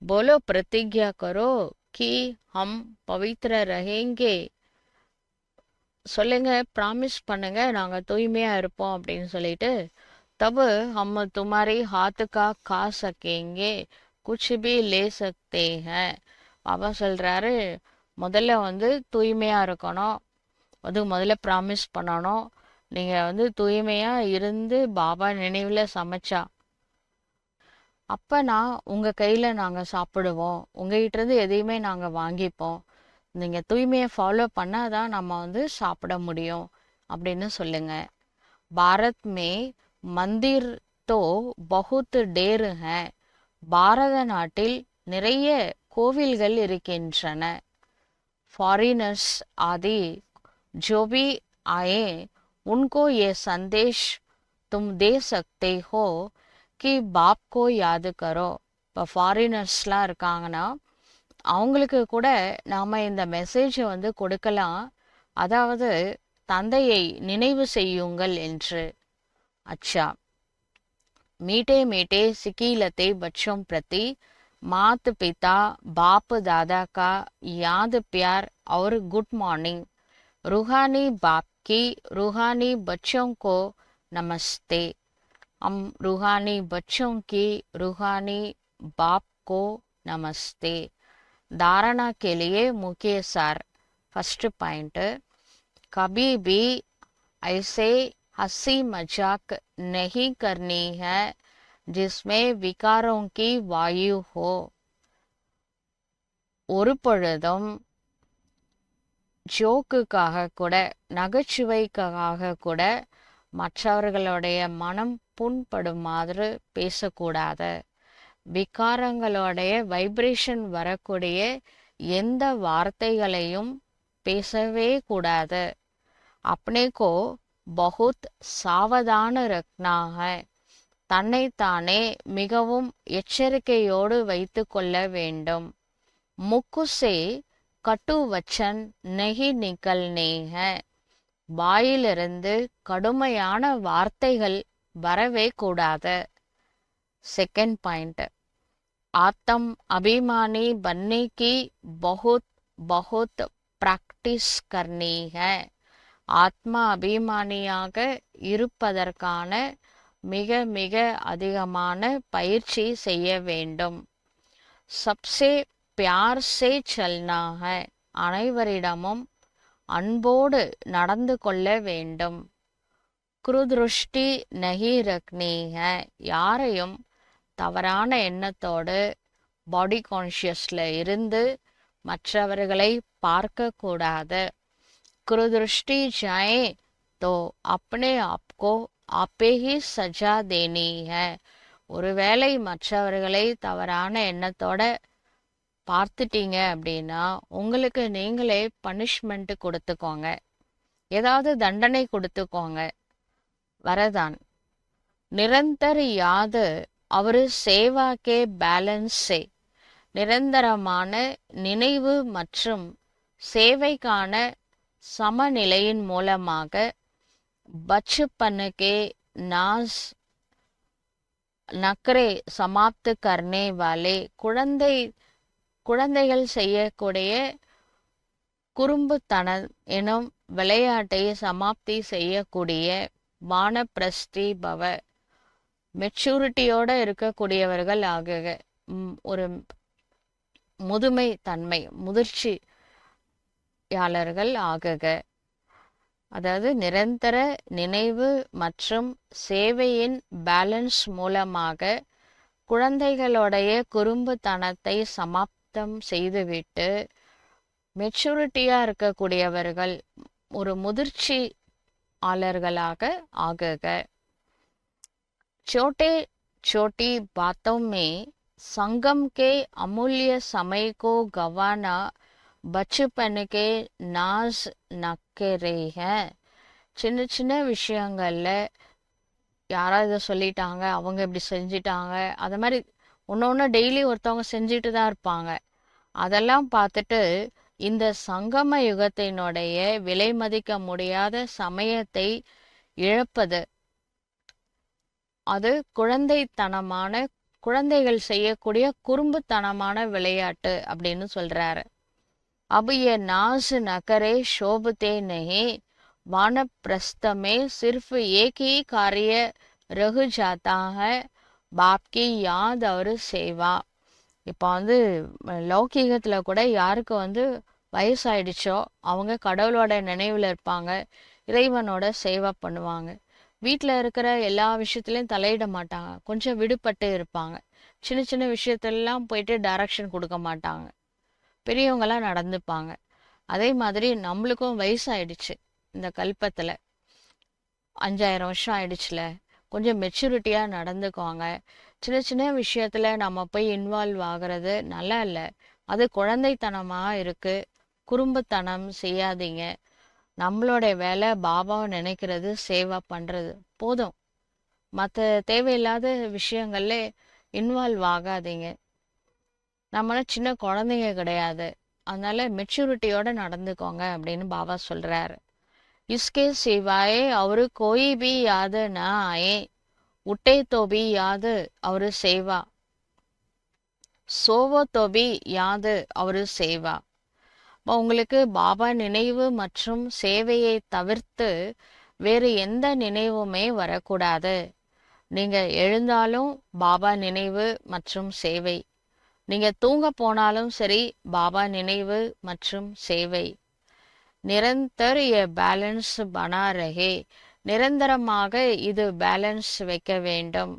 போலோ பிரதிஜ்யா கரோ கி ஹம் பவித்ர ரஹேங்கே. சொல்லுங்க, ப்ராமிஸ் பண்ணுங்க, நாங்க தூய்மையா இருப்போம் அப்படின்னு சொல்லிட்டு. தபு ஹம் துமாரி ஹாத்துக்கா கா சக்கேங்கே குச் பி லே சக்தே ஹை. பாபா சொல்றாரு, முதல்ல தூய்மையா இருக்கணும். அது முதல்ல ப்ராமிஸ் பண்ணணும். நீங்க தூய்மையா இருந்து பாபா நினைவுல சமைச்சா அப்ப நான் உங்க கையில நாங்க சாப்பிடுவோம், உங்ககிட்ட இருந்து எதையுமே நாங்க வாங்கிப்போம். நீங்க தூய்மையை ஃபாலோ பண்ணாதான் நம்ம சாப்பிட முடியும் அப்படின்னு சொல்லுங்க. பாரத் மே மந்திர் தோ பகுத் டேர் ஹை. பாரத நாட்டில் நிறைய கோவில்கள் இருக்கின்றன. ஃபாரினர்ஸ் ஆதி जो भी आए उनको ये संदेश तुम दे सकते हो कि बाप को याद करो. இப்போ ஃபாரினர்ஸ்லாம் இருக்காங்கன்னா அவங்களுக்கு கூட நாம இந்த மெசேஜை கொடுக்கலாம். அதாவது தந்தையை நினைவு செய்யுங்கள் என்று. अच्छा, मीठे मीठे सिकीलते बच्चों प्रति मात पिता बाप दादा का याद प्यार और गुड मॉर्निंग. रूहानी बाप की रूहानी बच्चों को नमस्ते. हम रूहानी बच्चों की रूहानी बाप को नमस्ते. धारणा के लिए मुख्य सार. फर्स्ट पॉइंट, कभी भी ऐसे हंसी मजाक नहीं करनी है जिसमें विकारों की वायु हो. ஒரு பொழுதும் ஜோக்குக்காக கூட நகைச்சுவைக்காக கூட மற்றவர்களுடைய மனம் புண்படும் மாதிரி பேசக்கூடாது. விகாரங்களுடைய வைப்ரேஷன் வரக்கூடிய எந்த வார்த்தைகளையும் பேசவே கூடாது. अपने को बहुत सावधान रखना है. தன்னைத்தானே மிகவும் எச்சரிக்கையோடு வைத்து கொள்ள வேண்டும். मुख से கட்டு வச்சன் நெகி நிக்கல்னே ஹை. வாயிலிருந்து கடுமையான வார்த்தைகள் வரவே கூடாது. सेकंड पॉइंट, आत्म अभिमानी बनने की बहुत बहुत பிரக்டிஸ் கர்னி है ஆத்மா அபிமானியாக இருப்பதற்கான மிக மிக அதிகமான பயிற்சி செய்ய வேண்டும். சப்சே பியார் சே சல்னா है அனைவரிடமும் அன்போடு நடந்து கொள்ள வேண்டும். குருதிருஷ்டி நஹி ரக்னி है யாரையும் தவறான எண்ணத்தோடு பாடி கான்ஷியஸில் இருந்து மற்றவர்களை பார்க்கக்கூடாது. குருதிருஷ்டி जाए तो अपने आप को आपे ही सजा देनी है ஒருவேளை மற்றவர்களை தவறான எண்ணத்தோட பார்த்துட்டீங்க அப்படின்னா உங்களுக்கு நீங்களே பனிஷ்மெண்ட் கொடுத்துக்கோங்க, ஏதாவது தண்டனை கொடுத்துக்கோங்க. வரதான் நிரந்தர் யாது அவரு சேவாக்கே பேலன்ஸே நிரந்தரமான நினைவு மற்றும் சேவைக்கான சமநிலையின் மூலமாக பச்சுப்பனுக்கே நாஸ் நக்கரே சமாப்து கர்னே வாலே குழந்தைகள் செய்யக்கூடிய குறும்புத்தனம் எனும் விளையாட்டை சமாப்தி செய்யக்கூடிய வானப்பிரஸ்தி பவ மெச்சூரிட்டியோட இருக்கக்கூடியவர்கள் ஆகுக. ஒரு முதுமை தன்மை முதிர்ச்சியாளர்கள் ஆகுக. அதாவது நிரந்தர நினைவு மற்றும் சேவையின் பேலன்ஸ் மூலமாக குழந்தைகளுடைய குறும்புத்தனத்தை சமாப்தம் செய்துவிட்டு மெச்சூரிட்டியாக இருக்கக்கூடியவர்கள் ஒரு முதிர்ச்சியாளர்களாக ஆகுக. छोटे छोटी बातों में संगम के अमूल्य समय को गंवाना बचपन के नाज नக்கரே हैं. சின்ன சின்ன விஷயங்கள்ல யாராவது இதை சொல்லிட்டாங்க, அவங்க இப்படி செஞ்சிட்டாங்க, அது மாதிரி ஒன்று டெய்லி ஒருத்தவங்க செஞ்சுட்டு தான் இருப்பாங்க. அதெல்லாம் பார்த்துட்டு இந்த சங்கம யுகத்தினுடைய விலை மதிக்க முடியாத சமயத்தை இழப்பது, அது குழந்தைகள் செய்யக்கூடிய குறும்புத்தனமான விளையாட்டு அப்படின்னு சொல்றாரு. अब ये नाज नकरे शोभते नहीं वानप्रस्थ में सिर्फ एक ही कार्य रह जाता है बाप की याद और सेवा. இப்போ லௌகீகத்தில் கூட யாருக்கு வயசாயிடுச்சோ அவங்க கடவுளோட நினைவில் இருப்பாங்க, இறைவனோட சேவை பண்ணுவாங்க. வீட்டில் இருக்கிற எல்லா விஷயத்துலையும் தலையிட மாட்டாங்க, கொஞ்சம் விடுபட்டு இருப்பாங்க. சின்ன சின்ன விஷயத்தெல்லாம் போயிட்டு டைரக்ஷன் கொடுக்க மாட்டாங்க, பெரியவங்களாம் நடந்துப்பாங்க. அதே மாதிரி நம்மளுக்கும் வயசாயிடுச்சு, இந்த கல்பத்தில் 5000 வருஷம் ஆயிடுச்சுல, கொஞ்சம் மெச்சூரிட்டியாக நடந்துக்குவாங்க. சின்ன சின்ன விஷயத்தில் நம்ம போய் இன்வால்வ் ஆகிறது நல்லா இல்லை, அது குழந்தைத்தனமாக இருக்குது. குறும்புத்தனம் செய்யாதீங்க. நம்மளோட வேலை பாபாவை நினைக்கிறது, சேவை பண்ணுறது போதும். மற்ற தேவையில்லாத விஷயங்கள்ல இன்வால்வ் ஆகாதீங்க. நம்மளாம் சின்ன குழந்தைங்க கிடையாது, அதனால மெச்சூரிட்டியோட நடந்துக்கோங்க அப்படின்னு பாபா சொல்றாரு. इसके सिवाय और कोई भी याद न आए उठे तो भी याद और सेवा सोवो तो भी याद और सेवा. உங்களுக்கு பாபா நினைவு மற்றும் சேவையை தவிர்த்து வேறு எந்த நினைவுமே வரக்கூடாது. நீங்க எழுந்தாலும் பாபா நினைவு மற்றும் சேவை, நீங்க தூங்க போனாலும் சரி பாபா நினைவு மற்றும் சேவை. நிரந்தர் ये பேலன்ஸ் பனா ரஹே நிரந்தரமாக இது பேலன்ஸ் வைக்க வேண்டும்.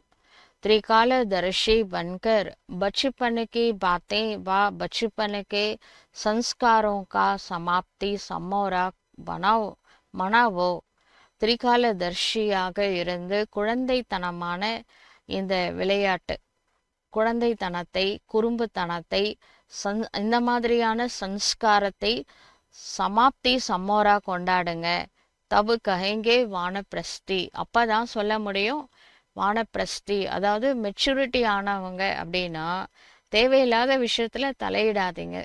त्रिकालदर्शी बनकर बचपन की बातें व बचपन के संस्कारों का समाप्ति समोरा மனாவோ. திரிகாலதர்ஷியாக இருந்து குழந்தைத்தனமான இந்த விளையாட்டு, குழந்தைத்தனத்தை, குறும்புத்தனத்தை, இந்த மாதிரியான சன்ஸ்காரத்தை சமாப்தி சம்மோரா கொண்டாடுங்க. தபு கஹெங்கே வானப்பிரஸ்தி, அப்பதான் சொல்ல முடியும் வானப்பிரஸ்தி. அதாவது மெச்சூரிட்டி ஆனவங்க அப்படின்னா தேவையில்லாத விஷயத்துல தலையிடாதீங்க.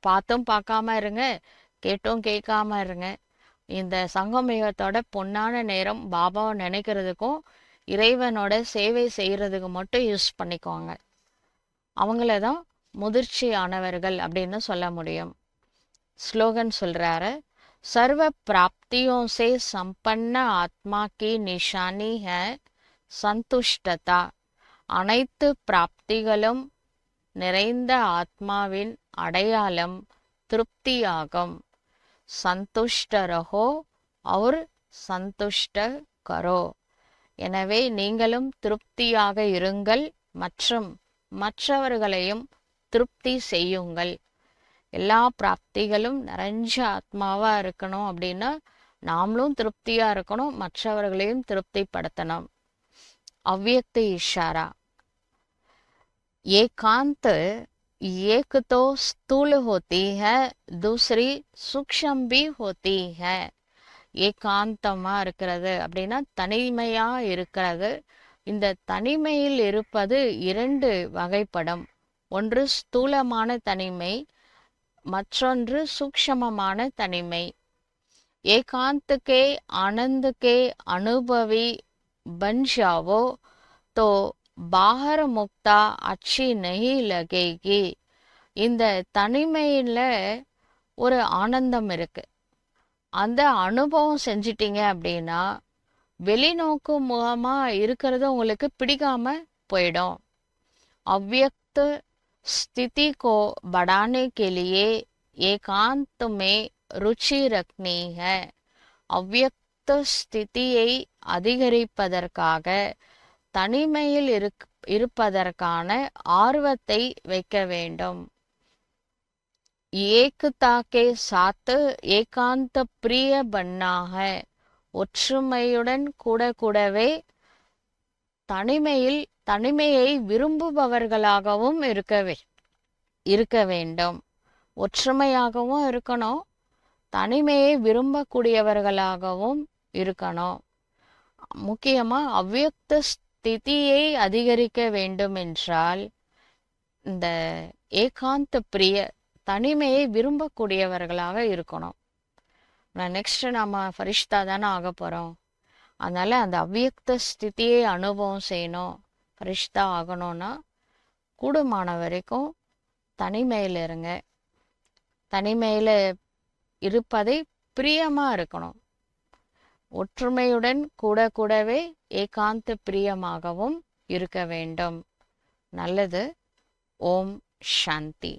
பார்த்தும் பார்க்காம இருங்க, கேட்டும் கேட்காம இருங்க. இந்த சங்கமயுகத்தோட பொன்னான நேரம் பாபாவை நினைக்கிறதுக்கும் இறைவனோட சேவை செய்யறதுக்கு மட்டும் யூஸ் பண்ணிக்கோங்க. அவங்கள தான் முதிர்ச்சி ஆனவர்கள் அப்படின்னு சொல்ல முடியும். ஸ்லோகன் சொல்றாரு. सर्व प्राप्तियों से संपन्न आत्मा की निशानी है संतुष्टता. அனைத்து பிராப்திகளும் நிறைந்த ஆத்மாவின் அடையாளம் திருப்தியாகும். சந்துஷ்ட ரஹோ और சந்துஷ்ட கரோ. எனவே நீங்களும் திருப்தியாக இருங்கள் மற்றும் மற்றவர்களையும் திருப்தி செய்யுங்கள். எல்லா பிராப்திகளும் நிறைஞ்ச ஆத்மாவா இருக்கணும் அப்படின்னா நாமளும் திருப்தியா இருக்கணும், மற்றவர்களையும் திருப்திப்படுத்தணும். अव्यक्त इशारा. एकांत एक तो स्थूल होती है, दूसरी सूक्ष्म भी होती है. ஏகாந்தமா இருக்கிறது அப்படின்னா தனிமையா இருக்கிறது. இந்த தனிமையில் இருப்பது இரண்டு வகைப்படும். ஒன்று ஸ்தூலமான தனிமை, மற்றொன்று சூக்ஷ்மமான தனிமை. एकांत के आनंद के अनुभवी बन जाओ तो बाहर मुक्ता अच्छी नहीं लगेगी. இந்த தனிமையில ஒரு ஆனந்தம் இருக்கு. அந்த அனுபவம் செஞ்சிட்டீங்க அப்படின்னா வெளிநோக்கு முகமா இருக்கிறது உங்களுக்கு பிடிக்காம போயிடும். अव्यक्त स्थिति को बढ़ाने के लिए एकांत में रुचि रखनी है. अव्यक्त स्थितिயை அதிகரிப்பதற்காக தனிமையில் இருப்பதற்கான ஆர்வத்தை வைக்க வேண்டும். एकता के साथ एकांत प्रिय बनना है. ஒற்றுமையுடன் கூடவே தனிமையை விரும்புபவர்களாகவும் இருக்க வேண்டும். ஒற்றுமையாகவும் இருக்கணும், தனிமையை விரும்பக்கூடியவர்களாகவும் இருக்கணும். முக்கியமா அவ்வியக்த ஸ்திதியை அதிகரிக்க வேண்டும் என்றால் இந்த ஏகாந்த பிரிய தனிமையை விரும்பக்கூடியவர்களாக இருக்கணும். நெக்ஸ்ட் நம்ம ஃபரிஷ்தா தானே ஆக போறோம். அதனால அந்த அவ்வியக்த ஸ்திதியை அனுபவம் செய்யணும். ஃபரிஷ்தா ஆகணும்னா கூடுமான வரைக்கும் தனிமையில் இருங்க. தனிமையில் இருப்பதை பிரியமா இருக்கணும். ஒற்றுமையுடன் கூடவே ஏகாந்த பிரியமாகவும் இருக்க வேண்டும். நல்லது. ஓம் சாந்தி.